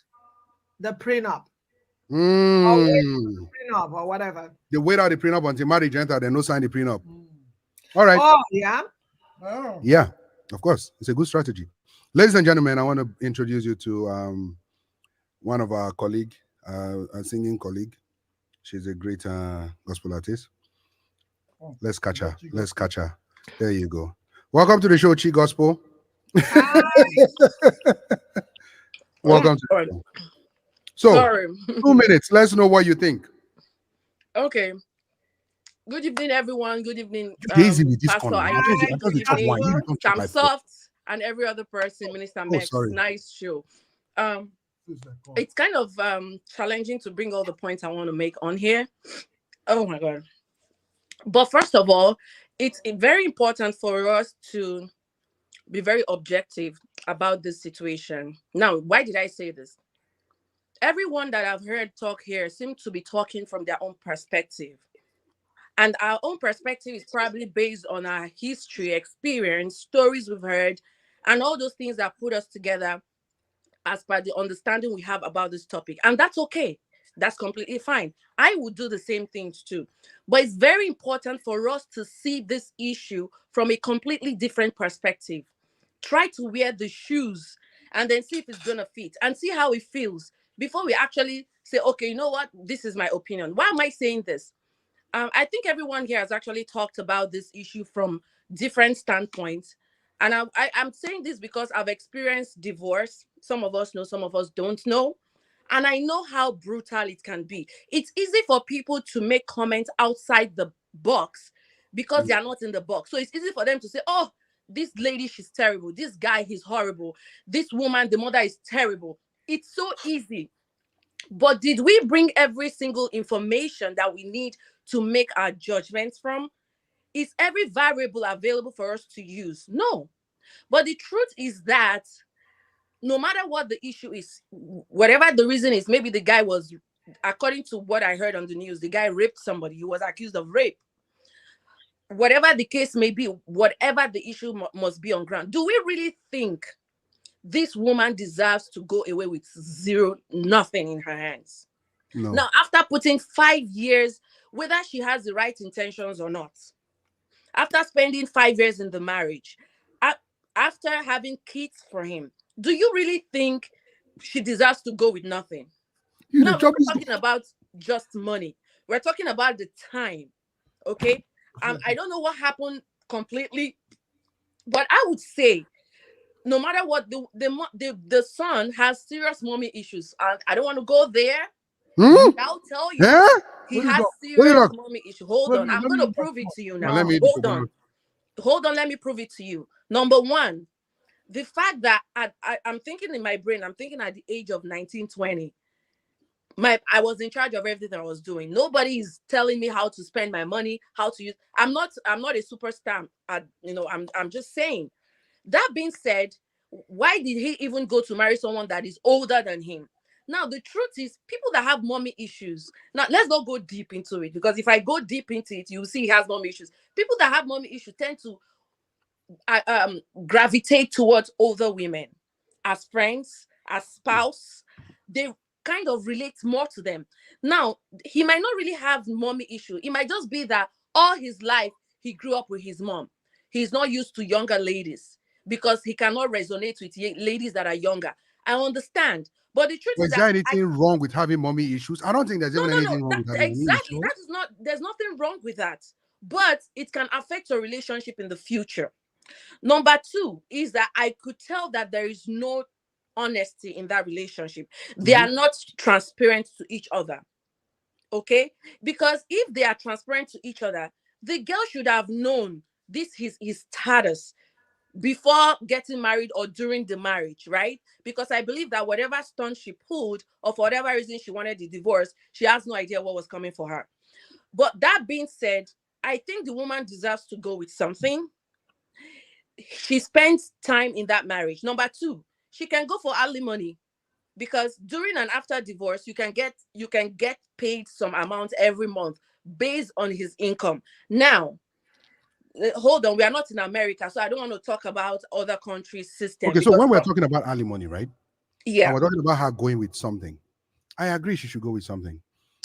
the prenup. Prenup or whatever. They wait out the prenup until marriage enter, then no sign the prenup. All right. Oh, yeah. Yeah, of course. It's a good strategy. Ladies and gentlemen, I want to introduce you to one of our colleague, a singing colleague. She's a great gospel artist. Let's catch her. There you go. Welcome to the show, Chi Gospel. Welcome to the show. So, 2 minutes. Let's know what you think. Okay. Good evening, everyone. Good evening, Easy with this Pastor. Sam Soft and every other person, Minister Max. Nice show. It's kind of challenging to bring all the points I want to make on here. Oh my God. But first of all, it's very important for us to be very objective about this situation. Now, why did I say this? Everyone that I've heard talk here seems to be talking from their own perspective. And our own perspective is probably based on our history, experience, stories we've heard, and all those things that put us together as per the understanding we have about this topic. And that's okay. That's completely fine. I would do the same things too. But it's very important for us to see this issue from a completely different perspective. Try to wear the shoes and then see if it's going to fit and see how it feels before we actually say, okay, you know what? This is my opinion. Why am I saying this? I think everyone here has actually talked about this issue from different standpoints. And I'm saying this because I've experienced divorce. Some of us know, some of us don't know. And I know how brutal it can be. It's easy for people to make comments outside the box because they are not in the box. So it's easy for them to say, oh, this lady, she's terrible. This guy, he's horrible. This woman, the mother, is terrible. It's so easy. But did we bring every single information that we need to make our judgments from? Is every variable available for us to use? No. But the truth is that no matter what the issue is, whatever the reason is, maybe the guy was, according to what I heard on the news, the guy raped somebody. He was accused of rape. Whatever the case may be, whatever the issue must be on ground. Do we really think this woman deserves to go away with nothing in her hands? No. Now, after putting 5 years, whether she has the right intentions or not, after spending 5 years in the marriage, after having kids for him, do you really think she deserves to go with nothing? No, we're not talking about just money. We're talking about the time. Okay? I don't know what happened completely, but I would say, no matter what, the son has serious mommy issues. I don't want to go there. I'll tell you, he has serious mommy issues. Hold on, I'm going to prove it to you now. Hold on, let me prove it to you. Number one, the fact that I'm thinking in my brain, I'm thinking at the age of 19, 20, I was in charge of everything I was doing. Nobody is telling me how to spend my money, how to use. I'm not a superstar. I'm just saying. That being said, why did he even go to marry someone that is older than him? Now, the truth is, people that have mommy issues. Now, let's not go deep into it, because if I go deep into it, you'll see he has mommy issues. People that have mommy issues tend to gravitate towards older women as friends, as spouse. They kind of relate more to them. Now, he might not really have mommy issue. It might just be that all his life he grew up with his mom. He's not used to younger ladies because he cannot resonate with ladies that are younger. I understand. But the truth is there anything wrong with having mommy issues? I don't think there's even anything wrong with having mommy issues. That is not, there's nothing wrong with that. But it can affect your relationship in the future. Number two is that I could tell that there is no honesty in that relationship. They are not transparent to each other. Okay? Because if they are transparent to each other, the girl should have known this is his status before getting married or during the marriage, right? Because I believe that whatever stunt she pulled, or for whatever reason she wanted the divorce, she has no idea what was coming for her. But that being said, I think the woman deserves to go with something. She spends time in that marriage. Number two, she can go for alimony, because during and after divorce, you can get paid some amount every month based on his income. Now, hold on, we are not in America, so I don't want to talk about other countries' system. Okay, so when we're talking about alimony, right? Yeah. And we're talking about her going with something. I agree she should go with something.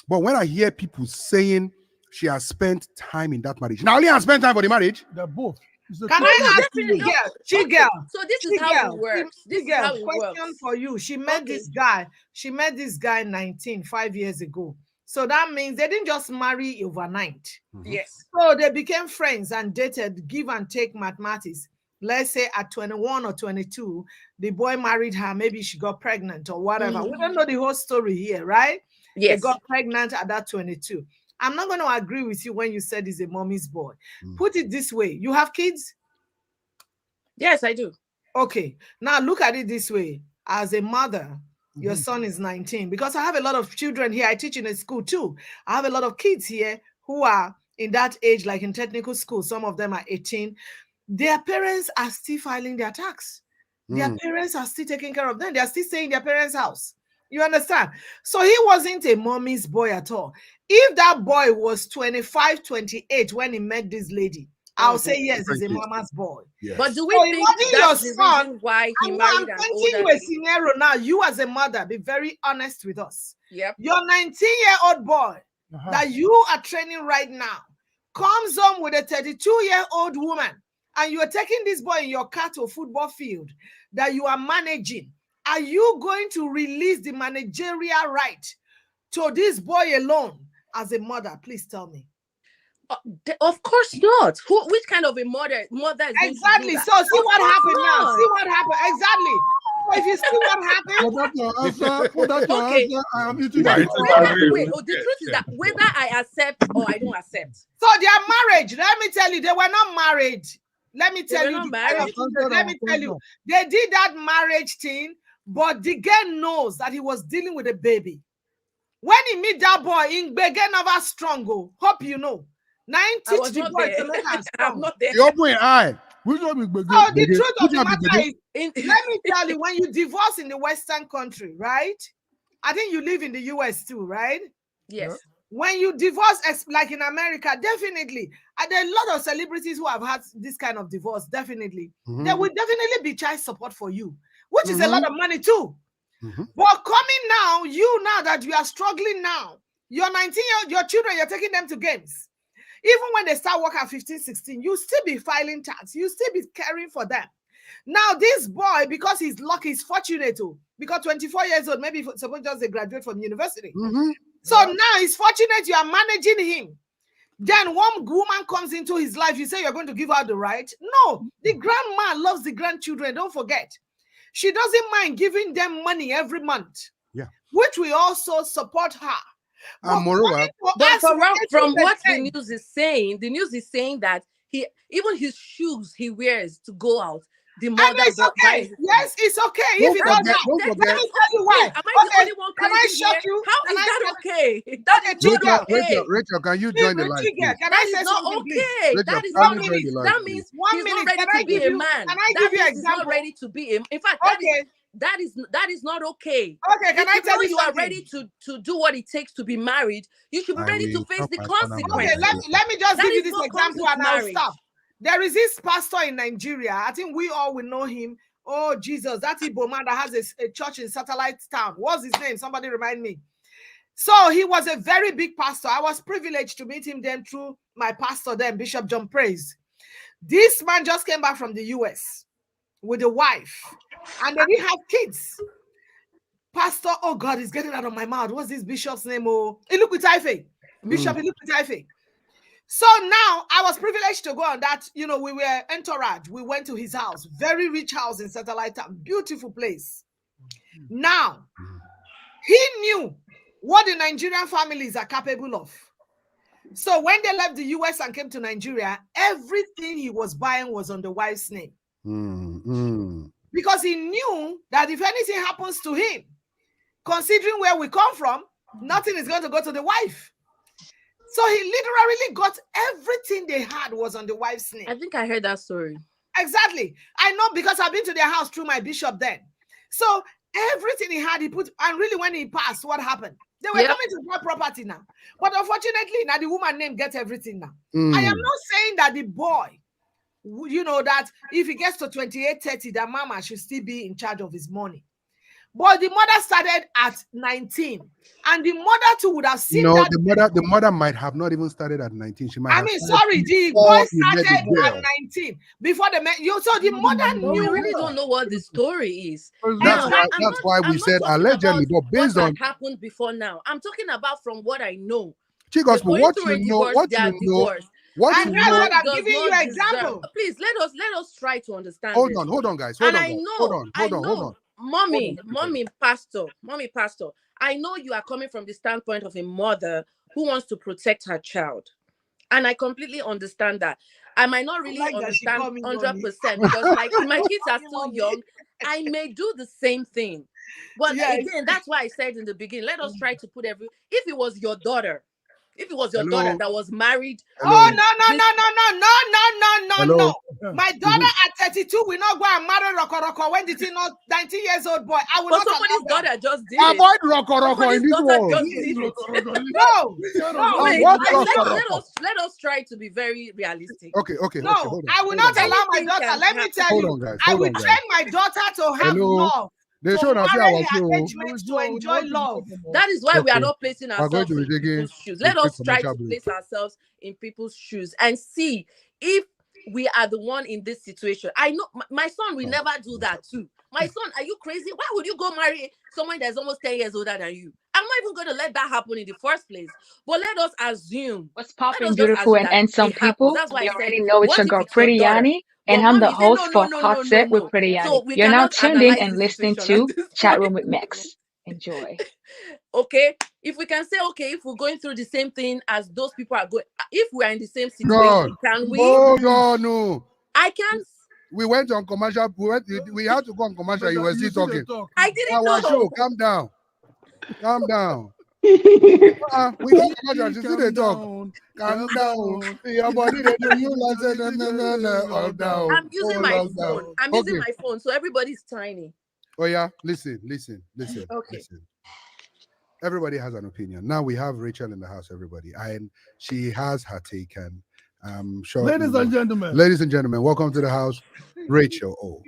But when I hear people saying she has spent time in that marriage, now only has spent time for the marriage. They're both. Can I ask you, girl? So this is how it works. This is how it works. Question for you. She met this guy. She met this guy 5 years ago. So that means they didn't just marry overnight. Yes. So they became friends and dated, give and take mathematics. Let's say at 21 or 22, the boy married her. Maybe she got pregnant or whatever. We don't know the whole story here, right? Yes. They got pregnant at that 22. I'm not going to agree with you when you said he's a mommy's boy. Put it this way. You have kids? Yes, I do. Okay. Now look at it this way. As a mother, your son is 19. Because I have a lot of children here. I teach in a school too. I have a lot of kids here who are in that age, like in technical school. Some of them are 18. Their parents are still filing their tax. Their parents are still taking care of them. They are still staying in their parents' house. You understand? So he wasn't a mommy's boy at all. If that boy was 25, 28 when he met this lady, I'll say yes, he's a mama's boy. Yes. But do we think that's the reason why he married an older lady? I'm painting you a scenario now. You as a mother, be very honest with us. Yep. Your 19-year-old boy that you are training right now comes home with a 32-year-old woman, and you are taking this boy in your car to a football field that you are managing. Are you going to release the managerial right to this boy alone as a mother? Please tell me. Of course not. Which kind of a mother is exactly? So see what happened now. See what happened. Exactly. So if you see what happened, that's your answer. That's your Okay. answer. I am eating The it. truth is that whether I accept or I don't accept. So their marriage, let me tell you, they were not married. Let me tell you, they did that marriage thing, but the girl knows that he was dealing with a baby. When he meet that boy in Begin never strong, hope you know. 9 teach the boy to make her strong. I'm not there. You open your eye. So the truth of the matter is, let me tell you, when you divorce in the Western country, right? I think you live in the US too, right? Yes. When you divorce, like in America, definitely. And there are a lot of celebrities who have had this kind of divorce, definitely. There will definitely be child support for you, which is a lot of money too. But coming now, now that you are struggling now, you're 19, your children, you're taking them to games. Even when they start work at 15, 16, you still be filing tax. You still be caring for them. Now, this boy, because he's lucky, he's fortunate too, because 24 years old, maybe suppose just a graduate from university. So now he's fortunate you are managing him. Then one woman comes into his life, you say you're going to give her the right. No, the grandma loves the grandchildren, don't forget. She doesn't mind giving them money every month, which we also support her. But from what the news is saying that even his shoes he wears to go out, the mother it's okay. Yes, it's okay if he does that. Let me tell you why. Am I the only one can I shock you? How is that okay? That is not okay. Rachel, can you join the live? Can I say something? Okay. That is not okay. That means he's not ready to be a man. Can I give you an example? He's not ready to be a. In fact, that is not okay. Okay, can I tell you you are ready to do what it takes to be married, you should be ready to face the consequences. Okay, let me just give you this example and I'll stop. There is this pastor in Nigeria. I think we all will know him. Oh, Jesus, that Igbo man that has a church in Satellite Town. What's his name? Somebody remind me. So he was a very big pastor. I was privileged to meet him then through my pastor then, Bishop John Praise. This man just came back from the US with a wife and they didn't have kids. Pastor, oh God, it's getting out of my mouth. What's this bishop's name? Oh, Ilukutaife. Bishop Ilukutaife. So now I was privileged to go on that, we were entourage. We went to his house, very rich house in Satellite Town, beautiful place. Now, he knew what the Nigerian families are capable of. So when they left the US and came to Nigeria, everything he was buying was on the wife's name. Because he knew that if anything happens to him, considering where we come from, nothing is going to go to the wife. So he literally got everything they had was on the wife's name. I think I heard that story. Exactly. I know because I've been to their house through my bishop then. So everything he had, he put, and really when he passed, what happened? They were coming to buy property now. But unfortunately, now the woman name gets everything now. I am not saying that the boy, that if he gets to 28, 30, that mama should still be in charge of his money. But the mother started at 19, and the mother too would have seen that. The mother might have not even started at 19. She might. The boy started at 19 before the man. So the mother knew. We really don't know what the story is. That's why we said allegedly, but based on what happened before now, I'm talking about from what I know. What you know. And that's what I'm giving you an example. Please let us try to understand. Hold on, guys. Hold on. Mommy, pastor, I know you are coming from the standpoint of a mother who wants to protect her child. And I completely understand that. I might not really understand 100% because my kids are still young. I may do the same thing. But again, that's why I said in the beginning, let us try to put if it was your daughter, daughter that was married. Oh, no. My daughter at 32 will not go and marry Roko when the 19 years old boy. I will not. Somebody's daughter just did it. Avoid Roko in this world. Let us try to be very realistic. Okay. No, I will not allow my daughter. Let me tell you, I will train my daughter to have love. They show us to enjoy love. That is why we are not placing ourselves in people's shoes. Let us try to place ourselves in people's shoes and see if we are the one in this situation. I know my son will never do that too. My son, are you crazy? Why would you go marry someone that's almost 10 years older than you? I'm not even going to let that happen in the first place. But let us assume. What's popping, beautiful, and some people, that's why they already know it's your girl, Pretty Yanni. And I'm the host for Hot Set with Pretty Yanni. So we You're now cannot tuned in analyze and the listening situation to at this Chat point. Room with Mex. Enjoy. Okay, if we can say, okay, if we're going through the same thing as those people are going, if we are in the same situation, can we? Oh God, no. I can't. We went on commercial. We had to go on commercial. You were still talking. I didn't Our know. show. Calm down. Calm down. We go commercial. She still they talk. Calm down. Your body they do you like no. Down. I'm using my phone. I'm using my phone, so everybody's tiny. Oh yeah, listen. Okay. Listen. Everybody has an opinion. Now we have Rachel in the house, everybody, and she has her take. And I'm sure, ladies and gentlemen, welcome to the house, Rachel. Oh,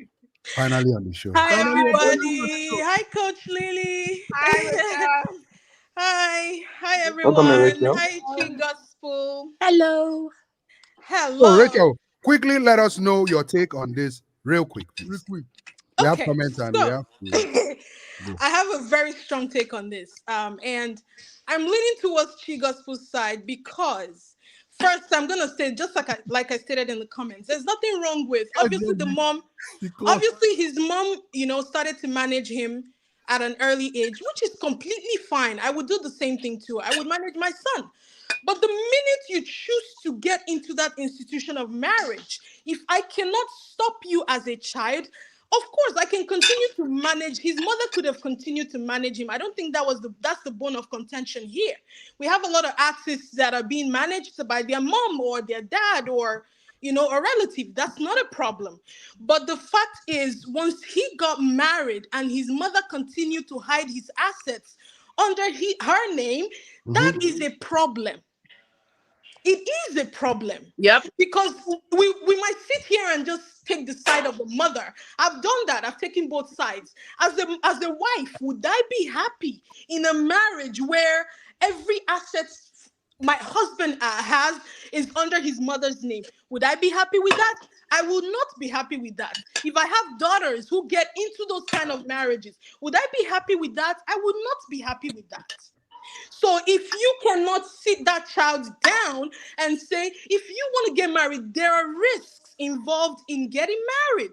finally on the show. Hi everybody. Hi Coach Lily. Hi, Hi everyone. Welcome, Rachel. Hi Chi Gospel. Hello. So Rachel, quickly let us know your take on this, real quick, please. We have comments and we have. I have a very strong take on this, and I'm leaning towards Chi Gospel's side because first I'm gonna say, just like I stated in the comments, there's nothing wrong with obviously the mom. Obviously, his mom, started to manage him at an early age, which is completely fine. I would do the same thing too. I would manage my son. But the minute you choose to get into that institution of marriage, if I cannot stop you as a child, of course, I can continue to manage. His mother could have continued to manage him. I don't think that's the bone of contention here. We have a lot of artists that are being managed by their mom or their dad or a relative. That's not a problem. But the fact is, once he got married and his mother continued to hide his assets under her name, that is a problem. It is a problem. Yep. Because we might sit here and just take the side of the mother. I've done that. I've taken both sides. As a wife, would I be happy in a marriage where every asset my husband has is under his mother's name? Would I be happy with that? I will not be happy with that. If I have daughters who get into those kind of marriages, would I be happy with that? I would not be happy with that. So if you cannot sit that child down and say, if you want to get married, there are risks involved in getting married.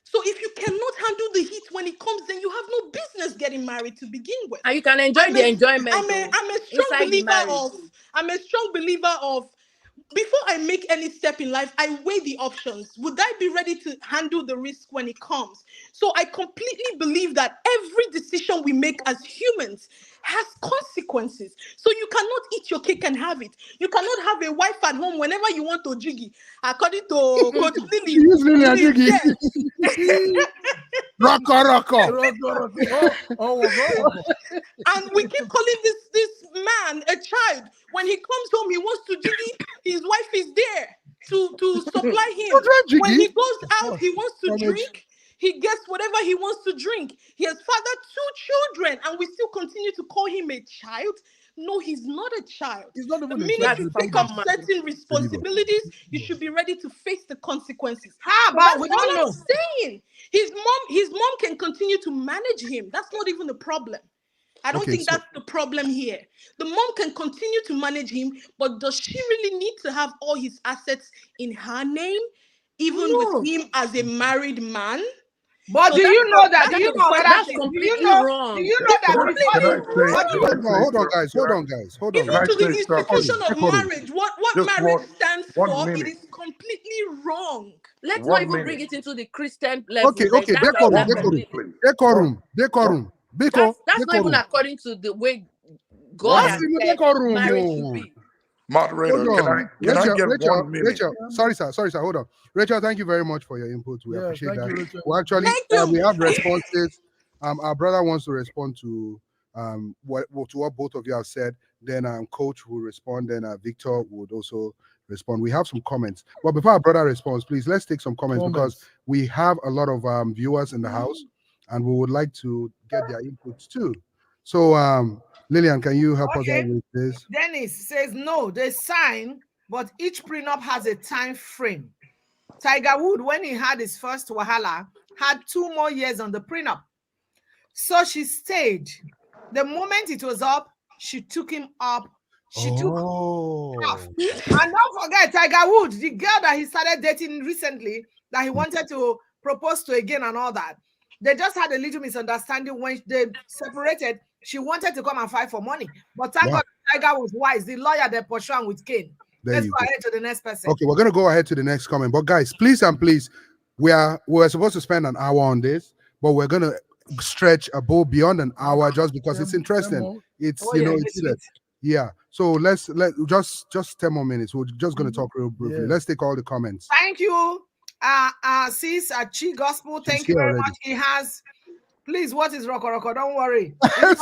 So if you cannot handle the heat when it comes, then you have no business getting married to begin with. And you can enjoy the enjoyment. I'm a strong believer of, before I make any step in life, I weigh the options. Would I be ready to handle the risk when it comes? So I completely believe that every decision we make as humans has consequences. So you cannot eat your cake and have it. You cannot have a wife at home whenever you want to jiggy. According to Coach Lily, Rocko. And we keep calling this man a child. When he comes home, he wants to jiggy. His wife is there to supply him. When he goes out, he wants to drink. He gets whatever he wants to drink. He has fathered 2 children, and we still continue to call him a child. No, he's not a child. He's not the minute you take up certain responsibilities, you should be ready to face the consequences. How about we don't know? Saying his mom can continue to manage him. That's not even the problem. I don't think that's the problem here. The mom can continue to manage him, but does she really need to have all his assets in her name, even with him as a married man? But do you know that? Do you know that's completely wrong? Do you know that? Hold on, guys. Even to the institution of marriage, what marriage stands for, it is completely wrong. Let's not even bring it into the Christian level. Okay. Decorum. That's not even according to the way God has said marriage should be. Moderator, can I get 1 minute? Rachel, sorry, sir. Hold on. Rachel, thank you very much for your input. We appreciate that. We have responses. Our brother wants to respond to what both of you have said. Then Coach will respond. Then Victor would also respond. We have some comments. But before our brother responds, please, let's take some comments because we have a lot of viewers in the house and we would like to get their inputs too. So, Lillian, can you help us out with this? Dennis says, no, they sign, but each prenup has a time frame. Tiger Wood, when he had his first wahala, had 2 more years on the prenup. So she stayed. The moment it was up, she took him up She took half. And don't forget, Tiger Woods, the girl that he started dating recently, that he wanted to propose to again and all that, they just had a little misunderstanding when they separated. She wanted to come and fight for money. But thank God Tiger was wise. The lawyer they pursued with Kane. Let's go ahead to the next person. Okay, we're going to go ahead to the next comment. But guys, please and please, we're supposed to spend an hour on this, but we're going to stretch above beyond an hour just because it's interesting. It's, yeah. So let's just 10 more minutes. We're just going to talk real briefly. Let's take all the comments. Thank you, sis Chi Gospel. Thank you very much. He has. Please, what is Roko Roko? Don't worry. What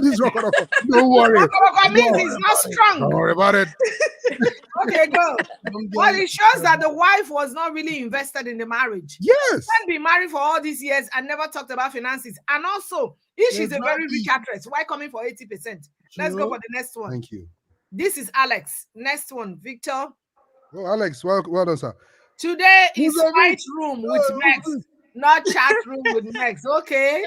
is Roko Roko? Don't worry. Roko Roko means he's not strong. Don't worry about it. Okay, go. Well, it shows that the wife was not really invested in the marriage. Yes. She can't be married for all these years and never talked about finances. And also, if she's a very rich actress, why coming for 80%? Let's go for the next one. Thank you. This is Alex. Next one, Victor. Oh, Alex, well done, sir. Today is Fight Room with Max. Not chat room with Max, okay?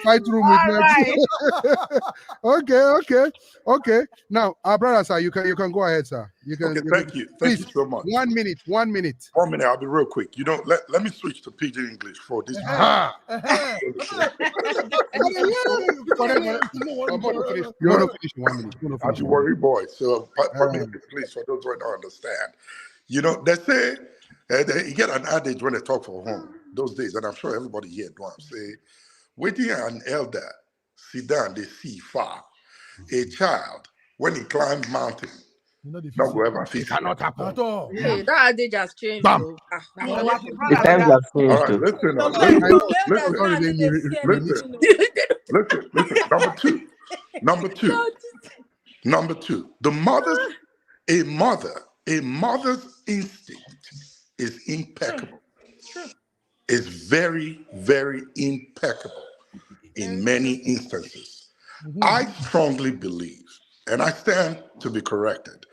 Fight room with Max. Okay. Now, our brother, sir, you can go ahead, sir. You can. Okay, thank you so much. 1 minute. 1 minute. 1 minute. I'll be real quick. You know, let me switch to Pidgin English for this. You want to finish in 1 minute. As you worry, boy. So, please, for those who don't understand, you know, they say. You get an adage when they talk for home those days, and I'm sure everybody here do say, waiting an elder sit down, they see far. A child, when he climbs mountain, not go ever fit. It cannot happen at all. Hey, that adage has changed. The times have changed. Listen. Number two. A mother's instinct is impeccable. It's very, very impeccable in many instances. I strongly believe, and I stand to be corrected,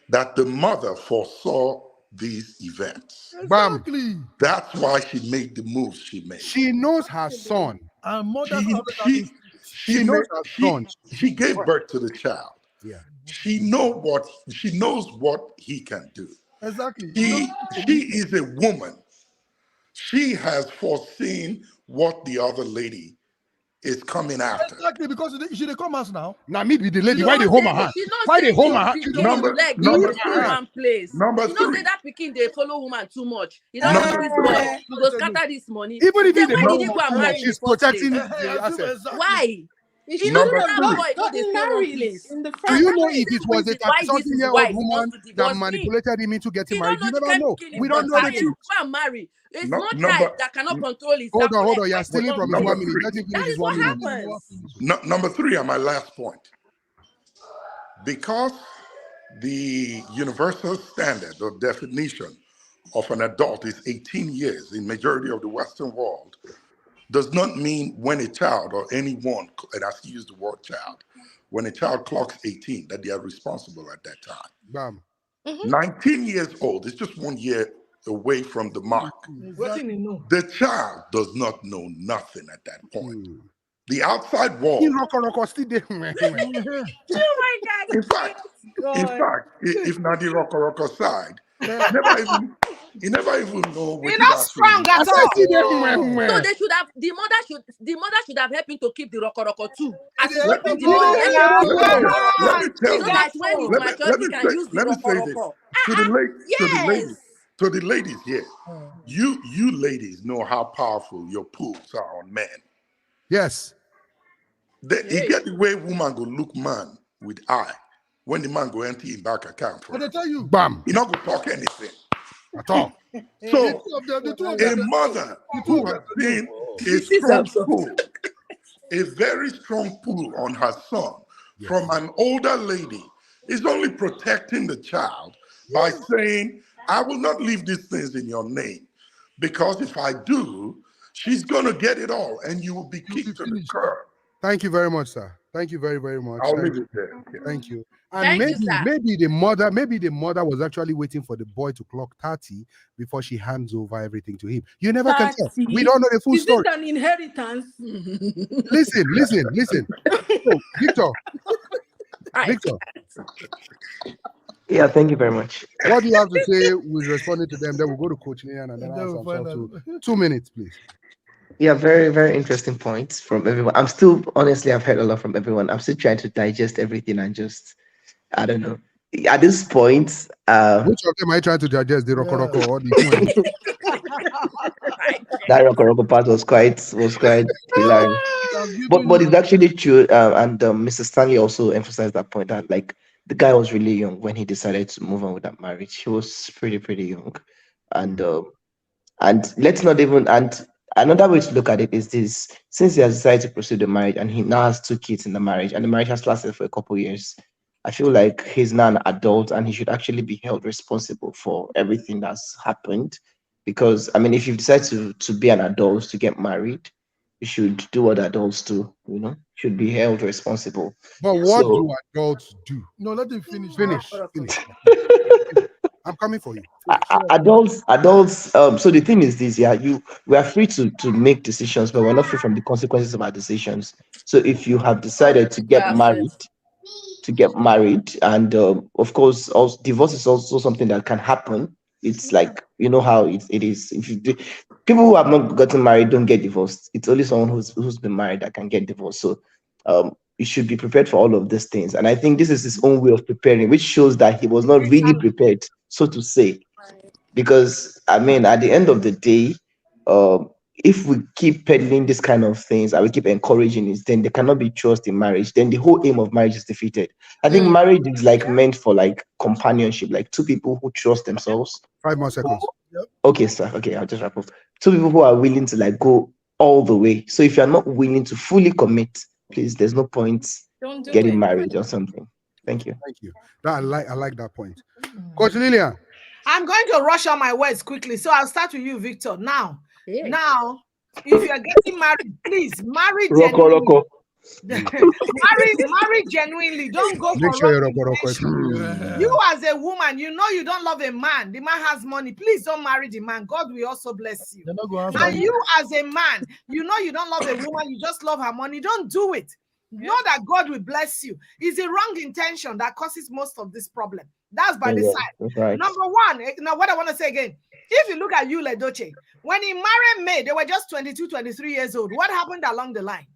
that the mother foresaw these events. Exactly. That's why she made the moves she made. She knows her son. She gave birth to the child. Yeah. She knows what he can do. Exactly. She is a woman. She has foreseen what the other lady is coming after. Exactly, because she dey come us now. Now, me be the lady. Why they hold my hand? Why they hold my hand? Number say that pikin they follow woman too much. You don't know this boy. You go scatter this money. Even if why did you go and marry she's protecting the asset. Why? You know that boy got this married. Do you know if it was a 30-something-year-old woman that manipulated him into getting married? You never know. We don't know the truth. Go and marry. It's not that cannot control his. Hold on. You're stealing from his 1 minute. Let him finish his 1 minute. Number three, and my last point. Because the universal standard or definition of an adult is 18 years in majority of the Western world, does not mean when a child or anyone, and I still use the word child, when a child clocks 18, that they are responsible at that time. Bam. 19 years old is just 1 year away from the mark. Exactly. The child does not know nothing at that point. The outside world. Oh my God. In fact, if not the Roko side, he never even know what you're not strong at all. So they should have the mother should have helped him to keep the Roko too. As so that when he's mature, he can use the Roko. To the ladies here, you ladies know how powerful your pulls are on men. Yes. You get the way woman go look man with eye when the man go empty in bank account. But they tell you, bam, he not go talk anything at all. So a mother who has been a strong pull, a very strong pull on her son from an older lady is only protecting the child by saying, I will not leave these things in your name, because if I do, she's going to get it all and you will be kicked to the curb. Thank you very much, sir. Thank you very, very much. I'll leave it there. Okay. Thank you. And maybe the mother was actually waiting for the boy to clock 30 before she hands over everything to him. You never can tell. We don't know the full story. Is it an inheritance? Listen. So, Victor. Victor. Yeah, thank you very much. What do you have to say with responding to them? Then we'll go to Coach Lillian and then answer to 2 minutes, please. Yeah, very, very interesting points from everyone. I'm still, honestly, I've heard a lot from everyone. I'm still trying to digest everything and just, I don't know. At this point, which of them are you trying to digest? The Rokoroko or the two? That Rokoroko part was quite hilarious. But it's actually true. And Mr. Stanley also emphasized that point that like the guy was really young when he decided to move on with that marriage. He was pretty young, and let's not even and another way to look at it is this: since he has decided to pursue the marriage and he now has 2 kids in the marriage, and the marriage has lasted for a couple years, I feel like he's now an adult and he should actually be held responsible for everything that's happened. Because I mean, if you decide to be an adult to get married, you should do what adults do. Should be held responsible. But what do adults do? No, let him finish. Finish. I'm coming for you. Adults. So the thing is this: we are free to make decisions, but we're not free from the consequences of our decisions. So if you have decided to get married, and of course, also divorce is also something that can happen. It's like how it is. If you do, people who have not gotten married don't get divorced. It's only someone who's been married that can get divorced. So you should be prepared for all of these things. And I think this is his own way of preparing, which shows that he was not really prepared, so to say. Because I mean, at the end of the day, if we keep peddling this kind of things and we keep encouraging it, then there cannot be trust in marriage. Then the whole aim of marriage is defeated. I think marriage is like meant for like companionship, like 2 people who trust themselves. 5 more seconds. Okay, sir. Okay, I'll just wrap up. 2 people who are willing to like go all the way. So if you're not willing to fully commit, please, there's no point getting married or something. Thank you. Thank you. I like that point. Coach Lillian. I'm going to rush on my words quickly. So I'll start with you, Victor. Now, if you're getting married, please marry genuinely. marry genuinely. Don't go Make for sure you're you as a woman, you don't love a man. The man has money. Please don't marry the man. God will also bless you. And you as a man, you don't love a woman. You just love her money. Don't do it. Know that God will bless you. It's the wrong intention that causes most of this problem. That's by the side. Right. Number one, now what I want to say again, if you look at Yul Edochie, when he married May, they were just 22, 23 years old. What happened along the line?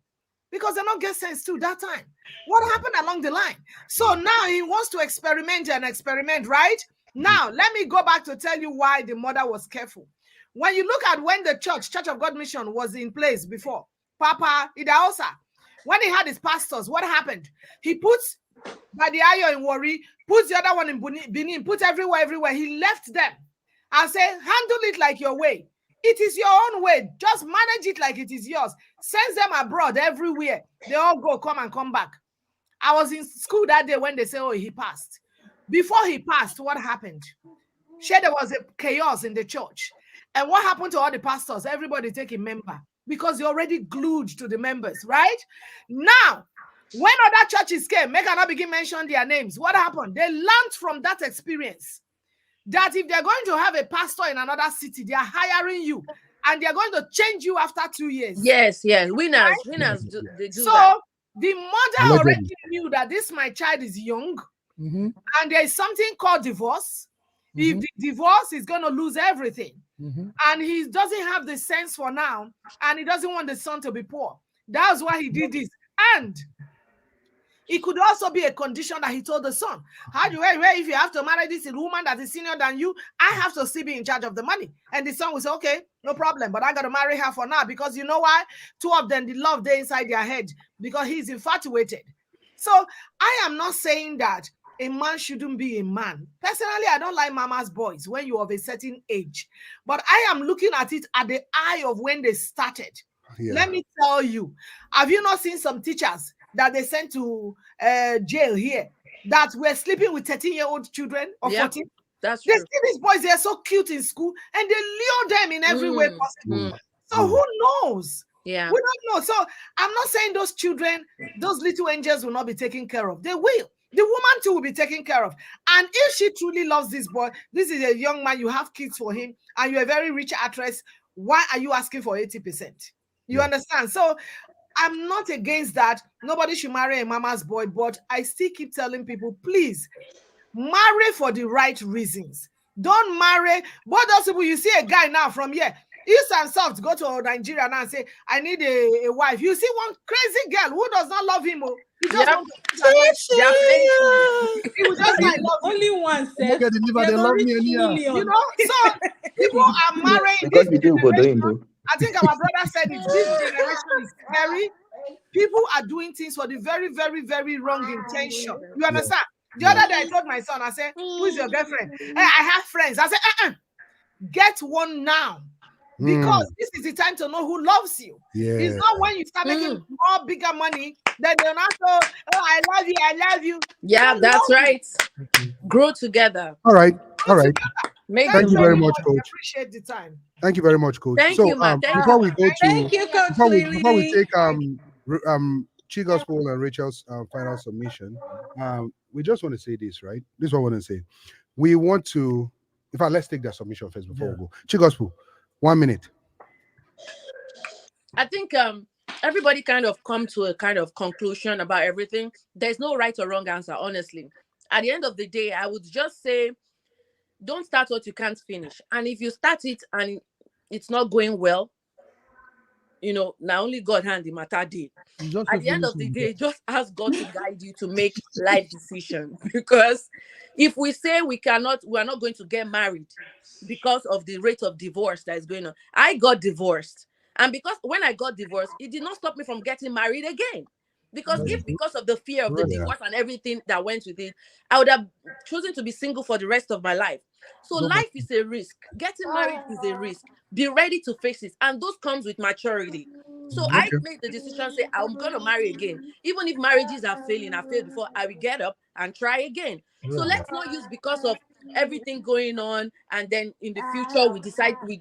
Because they don't get sense too that time. What happened along the line? So now he wants to experiment, right? Now, let me go back to tell you why the mother was careful. When you look at when the Church of God Mission was in place before, Papa Idaosa, when he had his pastors, what happened? He puts by the Ayo in Warri, puts the other one in Benin, puts everywhere. He left them and said, handle it like your way. It is your own way. Just manage it like it is yours. Sends them abroad everywhere. They all go, come back. I was in school that day when they say, oh, he passed. Before he passed, what happened? There was a chaos in the church. And what happened to all the pastors? Everybody taking member because they're already glued to the members, right? Now, when other churches came, make I not begin mention their names. What happened? They learned from that experience that if they're going to have a pastor in another city, they are hiring you and they're going to change you after 2 years. Yes. Winners do so that. The mother already knew that my child is young and there is something called divorce. If the divorce is going to lose everything and he doesn't have the sense for now and he doesn't want the son to be poor. That's why he did this. And it could also be a condition that he told the son. If you have to marry this woman that is senior than you, I have to still be in charge of the money. And the son will say, okay, no problem, but I got to marry her for now because you know why? 2 of them, the love they inside their head because he's infatuated. So I am not saying that a man shouldn't be a man. Personally, I don't like mama's boys when you're of a certain age, but I am looking at it at the eye of when they started. Yeah. Let me tell you, have you not seen some teachers that they sent to jail here that were sleeping with 13-year-old children or 14? That's true. They see these boys, they're so cute in school and they lure them in every way possible. So who knows? Yeah. We don't know. So I'm not saying those children, those little angels will not be taken care of. They will. The woman too will be taken care of. And if she truly loves this boy, this is a young man, you have kids for him, and you're a very rich actress, why are you asking for 80%? You understand? So I'm not against that. Nobody should marry a mama's boy, but I still keep telling people, please marry for the right reasons. Don't marry. But those people, you see a guy now from here, East and South, go to Nigeria now and say, I need a wife. You see one crazy girl who does not love him. He just wants to he was just like love only one said they love me anyhow. You know, so people are marrying because this we do generation. I think our brother said it. This generation is scary. People are doing things for the very, very, very wrong intention. You understand? The other day I told my son, I said, who is your girlfriend? Hey, I have friends. I said, get one now. Because this is the time to know who loves you. It's not when you start making more bigger money, then they're not so, oh, I love you. Yeah, that's right. Grow together. All right. Thank you very much, Coach. I appreciate the time. Thank you very much, Coach. Thank you, man. Before we go to Thank you, Coach before we take Chi Gospel and Rachel's final submission, we just want to say this, right? This is what I want to say. We want to, in fact, let's take that submission first before we go. Chi Gospel, 1 minute. I think everybody kind of come to a kind of conclusion about everything. There's no right or wrong answer, honestly. At the end of the day, I would just say, don't start what you can't finish. And if you start it and it's not going well, you know, not only God hand the matter did. At the end of the day, just ask God to guide you to make life decisions. Because if we say we're not going to get married because of the rate of divorce that is going on. I got divorced. And because when I got divorced, it did not stop me from getting married again. Because because of the fear of the divorce and everything that went with it, I would have chosen to be single for the rest of my life. So life is a risk. Getting married is a risk. Be ready to face it. And those comes with maturity. So I made the decision, say, I'm going to marry again. Even if marriages are failing, I failed before, I will get up and try again. So let's not use because of everything going on, and then in the future we decide we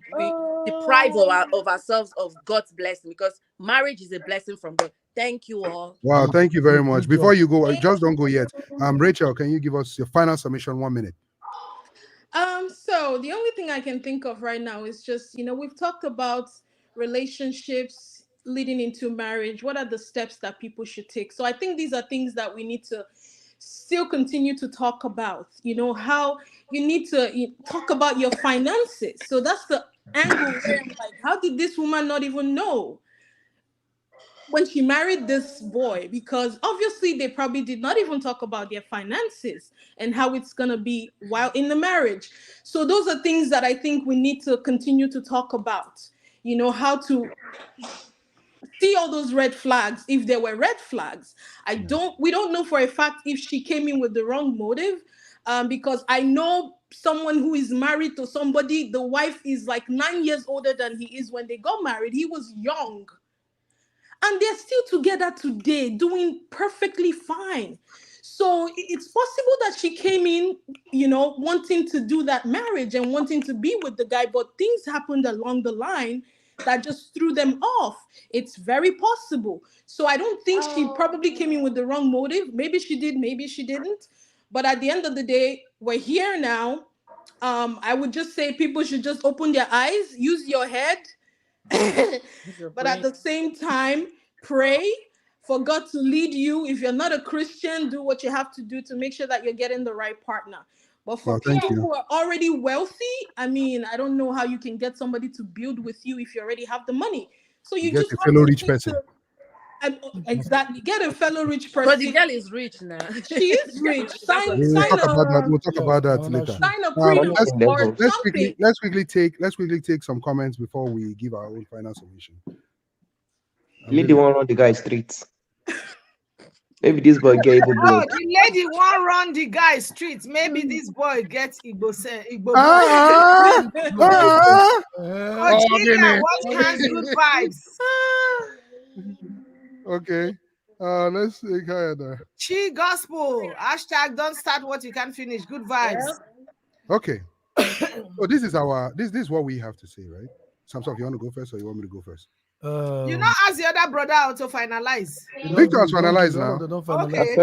deprive of ourselves of God's blessing, because marriage is a blessing from God. Thank you all. Wow, thank you very much. Before you go, just don't go yet. Rachel, can you give us your final submission, 1 minute? So the only thing I can think of right now is just, we've talked about relationships leading into marriage. What are the steps that people should take? So I think these are things that we need to still continue to talk about. How you need to talk about your finances. So that's the angle where I'm like, how did this woman not even know when she married this boy? Because obviously they probably did not even talk about their finances and how it's going to be while in the marriage. So those are things that I think we need to continue to talk about. How to see all those red flags, if there were red flags. We don't know for a fact if she came in with the wrong motive, because I know someone who is married to somebody, the wife is like 9 years older than he is when they got married. He was young. And they're still together today, doing perfectly fine. So it's possible that she came in, wanting to do that marriage and wanting to be with the guy, but things happened along the line that just threw them off. It's very possible. So I don't think she probably came in with the wrong motive. Maybe she did, maybe she didn't. But at the end of the day, we're here now. I would just say people should just open their eyes, use your head. But at the same time, pray for God to lead you. If you're not a Christian, do what you have to do to make sure that you're getting the right partner. But for people who are already wealthy, I don't know how you can get somebody to build with you if you already have the money. So you just a fellow rich person. Exactly, get a fellow rich person. But the girl is rich now. She is rich. We'll talk about that later. Sign a pre-nup or something. Let's quickly take some comments before we give our own final submission. Lady won't run the guy streets. Maybe this boy get Igbo blood. The lady won't run the guy streets. Maybe this boy gets Igbo. What kinds good vibes? Okay. Let's see. Chi Gospel. # don't start what you can't finish. Good vibes. Okay. So this is what we have to say, right? Samson, you want to go first or you want me to go first? Ask the other brother how to finalize. Victor has finalized now. They don't finalize.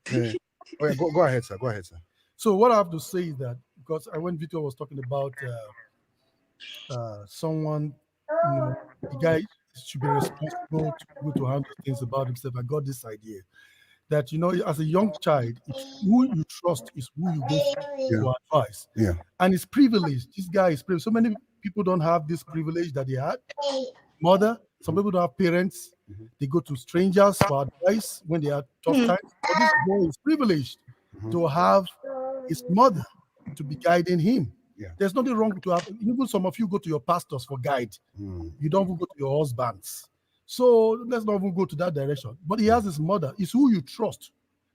Okay. Okay, go ahead, sir. So what I have to say is that, because when Victor was talking about someone, the guy should be responsible to be able to handle things about himself. I got this idea that, you know, as a young child, it's who you trust is who you go for advice. Yeah. And it's privileged. This guy is privileged. So many people don't have this privilege that he had. Mother, some people don't have parents. They go to strangers for advice when they are tough times. But this boy is privileged to have his mother to be guiding him. Yeah. There's nothing wrong to have. Even some of you go to your pastors for guide. You don't even go to your husbands. So let's not even go to that direction. But he has his mother. It's who you trust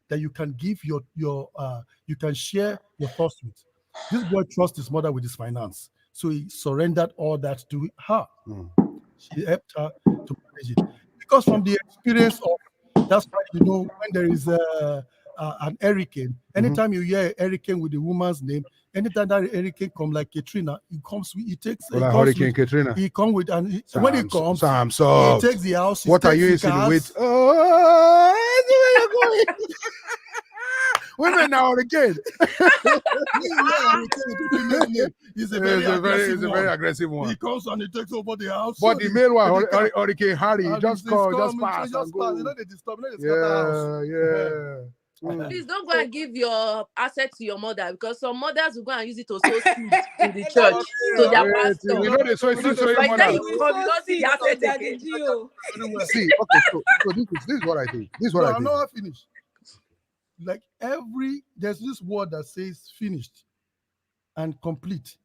that you can give your you can share your thoughts with. This boy trusts his mother with his finance, so he surrendered all that to her. She helped her to manage it because from the experience of that's why, you know, when there is an hurricane, anytime you hear a hurricane with the woman's name, anytime that hurricane comes like Katrina, it comes with, it takes Hurricane Katrina. He comes with, and when it comes, so he takes the house. What are you insinuating? Oh, where you going? Women are hurricane. He's a very aggressive one. He comes and he takes over the house. But the male one, Hurricane Harry, just pass. Just pass. You know they disturb. Yeah. Please don't go and give your asset to your mother, because some mothers will go and use it to sow seed in the church to their pastor. We know they sow seed to your mother. You don't see the asset again. See, okay, so this is what I think. This is what I think. I'm not finished. Like there's this word that says finished and complete.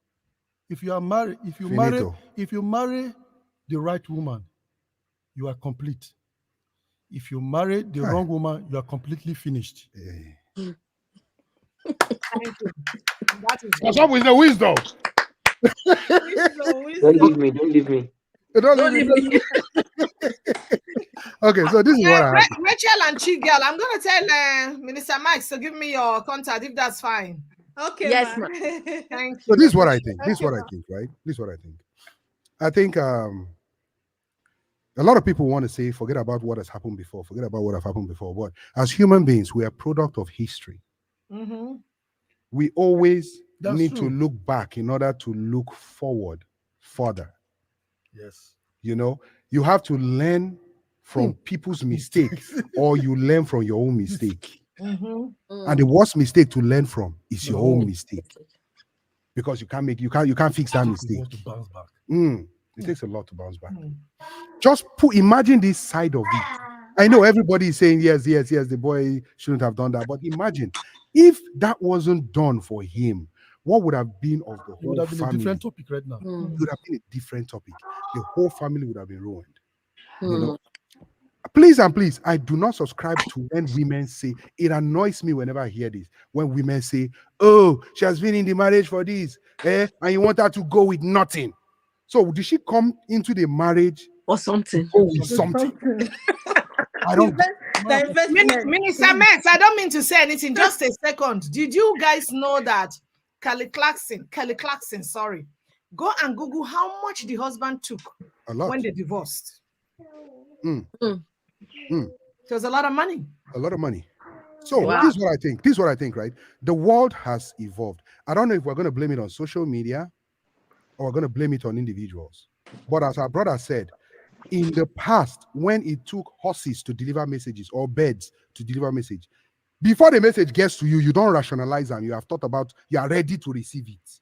If you are married, if you marry the right woman, you are complete. If you marry the wrong woman, you are completely finished. Thank you. What's up with the wisdom? Don't leave me. Don't leave me. Okay, so this is what I have. Rachel and Chi girl, I'm gonna tell Minister Mike to give me your contact if that's fine. Okay. Yes, ma'am. Thank you. So this is what I think. This is what I think, right? This is what I think. I think a lot of people want to say, forget about what has happened before, forget about what has happened before. But as human beings, we are a product of history. We always need to look back in order to look forward further. Yes. You know, you have to learn from people's mistakes, or you learn from your own mistake. And the worst mistake to learn from is your own mistake, because you can't fix that mistake. To bounce back. It takes a lot to bounce back. Just imagine this side of it. I know everybody is saying yes, the boy shouldn't have done that, but imagine if that wasn't done for him, what would have been of the whole family? It would have been a different topic right now. It would have been a different topic. The whole family would have been ruined. You know? Please and please, I do not subscribe to when women say, it annoys me whenever I hear this, when women say, oh, she has been in the marriage for this, and you want her to go with nothing. So did she come into the marriage or something? Go with something. I don't. Minister Max, I don't mean to say anything. Just a second. Did you guys know that Kelly Clarkson, sorry, go and Google how much the husband took when they divorced. It was a lot of money. A lot of money. So this is what I think. This is what I think, right? The world has evolved. I don't know if we're going to blame it on social media or we're going to blame it on individuals. But as our brother said, in the past, when it took horses to deliver messages or birds to deliver message, before the message gets to you, you don't rationalize them. You have thought about, you are ready to receive it.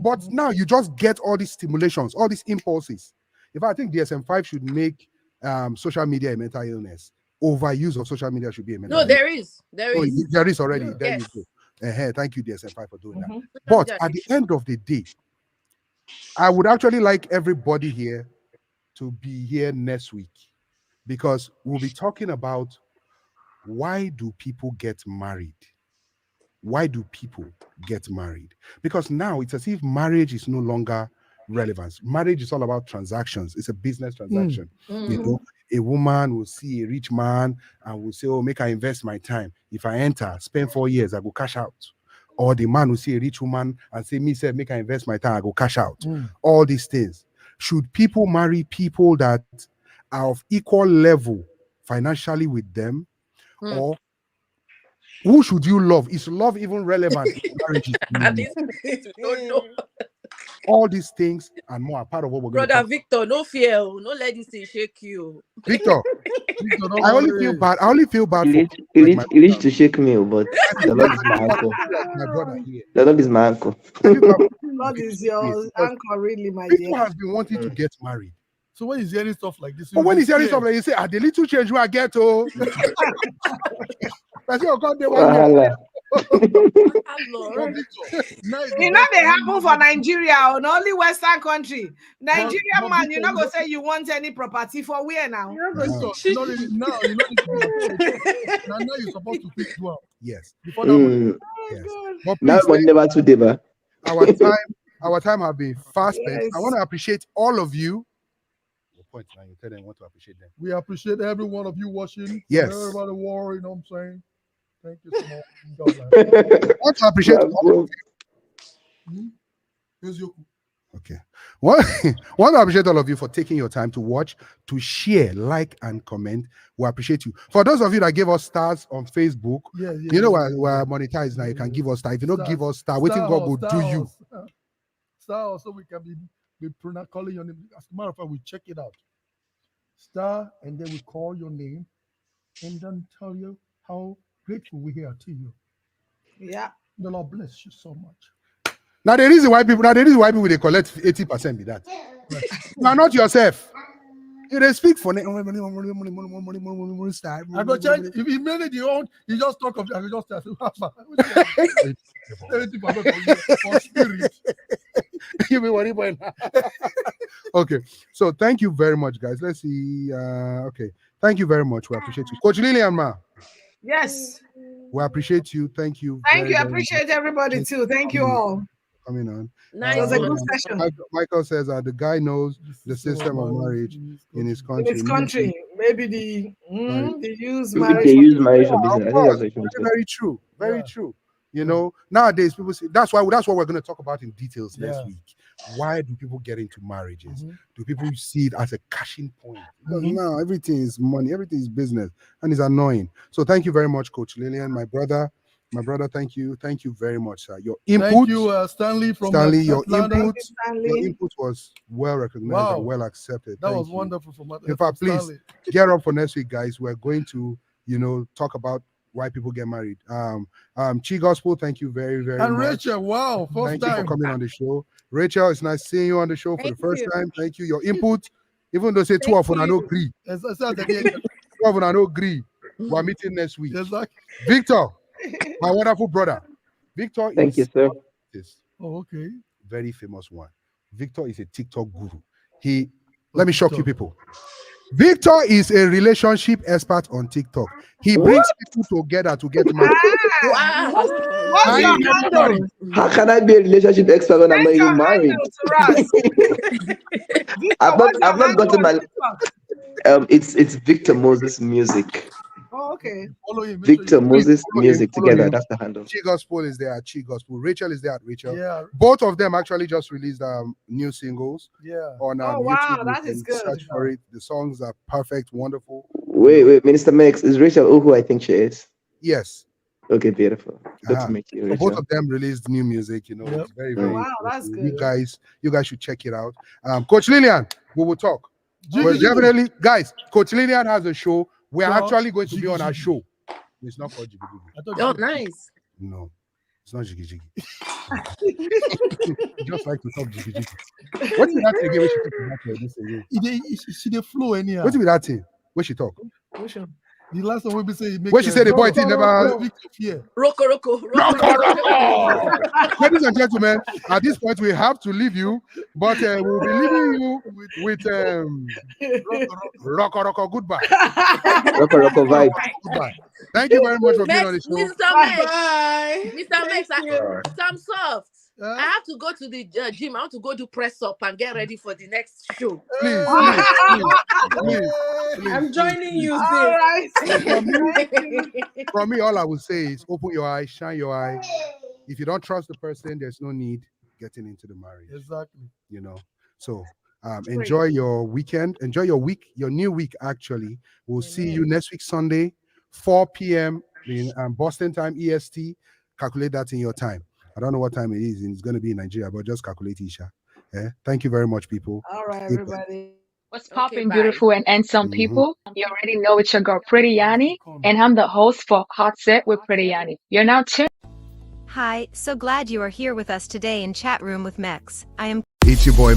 But now you just get all these stimulations, all these impulses. In fact, I think DSM-5 should make social media a mental illness. Overuse of social media should be a mental illness. There is. There is already. Yeah. There you go. Thank you, DSM-5, for doing that. But at the end of the day, I would actually like everybody here to be here next week, because we'll be talking about why do people get married? Why do people get married? Because now it's as if marriage is no longer relevant. Marriage is all about transactions. It's a business transaction. You know, a woman will see a rich man and will say, oh, make I invest my time. If I enter, spend 4 years, I go cash out. Or the man will see a rich woman and say, me say, make I invest my time, I go cash out. All these things. Should people marry people that are of equal level financially with them? Or who should you love? Is love even relevant in marriages? All these things and more are part of what we're going to Brother talk Victor, no fear. No let this thing shake you. Victor, Victor, I only feel bad. I only feel bad You for reach, you like reach, my you reach to shake me, but the Lord is my uncle. my brother here. The Lord is my uncle. I feel bad for What Victor is your here because anchor really, my Victor dear? has been wanting to get married. So when he's hearing stuff like this, But when he's hearing stuff like you say, the little change where I get to. I say, oh God, they want Wahala. Lord. You know they happen for Nigeria or only Western country. Nigerian but man, Victor, you're not gonna say you want any property for where now? Victor, now you're supposed to quick do out. Yes. Before that one. Yes. God. But Now please, never too deba. our time have been fast spent. Yes. I want to appreciate all of you. Your point now, you tell them you want to appreciate them. We appreciate every one of you watching. Yes. Everybody the war, you know what I'm saying? Thank you so much. God bless. I want to appreciate all of you. Here's your Okay. Want to appreciate all of you for taking your time to watch, to share, like, and comment. We appreciate you. For those of you that give us stars on Facebook, you know we're monetized now. You can give us stars. If you don't give us stars, waiting God will do you. Star, so we can be calling your name. As a matter of fact, we check it out. Star, and then we call your name, and then tell you how grateful we are to you. Yeah. The Lord bless you so much. Now the reason why people they collect 80% be that. You are not yourself. You they speak for I go check if he made it your own, he just talk of that. He just for spirit. You be worried boy. Okay, so thank you very much, guys. Let's see. Okay, thank you very much. We appreciate you, Coach Lillian Ma. Yes. We appreciate you. Thank you. Thank you. I appreciate everybody too. Thank you all. Coming on. Nice. It was a good session. Michael says the guy knows the system of marriage in his country. In his country, maybe they use They marriage. use marriage for business. I think that's what you Very true. Very true. You know, nowadays people say that's what we're going to talk about in details next week. Why do people get into marriages? Do people see it as a cashing point? No, everything is money, everything is business, and it's annoying. So thank you very much, Coach Lillian, my brother, thank you very much, sir. Your input, thank you, Stanley from Stanley. Your Atlanta. input was well recognized and well accepted. That was wonderful from In fact, please Stanley. Get up for next week, guys. We're going to, talk about why people get married. Chi Gospel, thank you very, very and much. And Rachel, wow, thank you for coming on the show. Rachel, it's nice seeing you on the show for the first time. Thank you. Your input, even though say two of them I don't agree. Two of them I don't agree. We're meeting next week. Victor, my wonderful brother. Victor Thank you, sir. Oh, okay. Very famous one. Victor is a TikTok guru. Let me shock you people. Victor is a relationship expert on TikTok. He brings people together to get married. Wow. What's your handle? How can I be a relationship expert when I'm not even married? I've not gotten my. It's Victor Moses Music. Oh, okay. Victor Moses Music together. That's the handle. Chi Gospel is there at Chi Gospel. Rachel is there at Rachel. Yeah. Both of them actually just released new singles. Yeah. On wow, YouTube. that is good. Search for it. The songs are perfect, wonderful. Wait, Minister Mex, is Rachel who I think she is? Yes. Okay, beautiful. Good to meet you, Rachel. So both of them released new music. It's very, very. Wow, that's good. You guys should check it out. Coach Lillian, we will talk. Well, definitely, guys. Coach Lillian has a show. We're actually going to be on our show. It's not called Jiggy Jiggy. Oh, nice. No, it's not Jiggy Jiggy. Just like to talk Jiggy Jiggy. What's that thing again? She the flow anyhow. What's with that thing? Where she talk? The last one we be saying. When she said the boy thing never. Roko. Ladies and gentlemen, at this point we have to leave you, but we'll be leaving you with Roko goodbye. Roko vibe. Goodbye. Thank you very much for being on the show. Mr. Mex, I'm soft. I have to go to the gym. I want to go do press up and get ready for the next show. Please. I'm joining you. All right. From me, all I will say is open your eyes, shine your eye. If you don't trust the person, there's no need getting into the marriage. Exactly. So enjoy your weekend. Enjoy your week, your new week, actually. We'll see you next week, Sunday, 4 p.m. in Boston time, EST. Calculate that in your time. I don't know what time it is. It's going to be in Nigeria, but just calculate Isha. Thank you very much, people. All right, everybody. What's popping, beautiful and handsome people? You already know it's your girl, Pretty Yanni, and I'm the host for Hot Set with Pretty Yanni. You're now tuned. Hi, so glad you are here with us today in Chat Room with Mex. I am It's your boy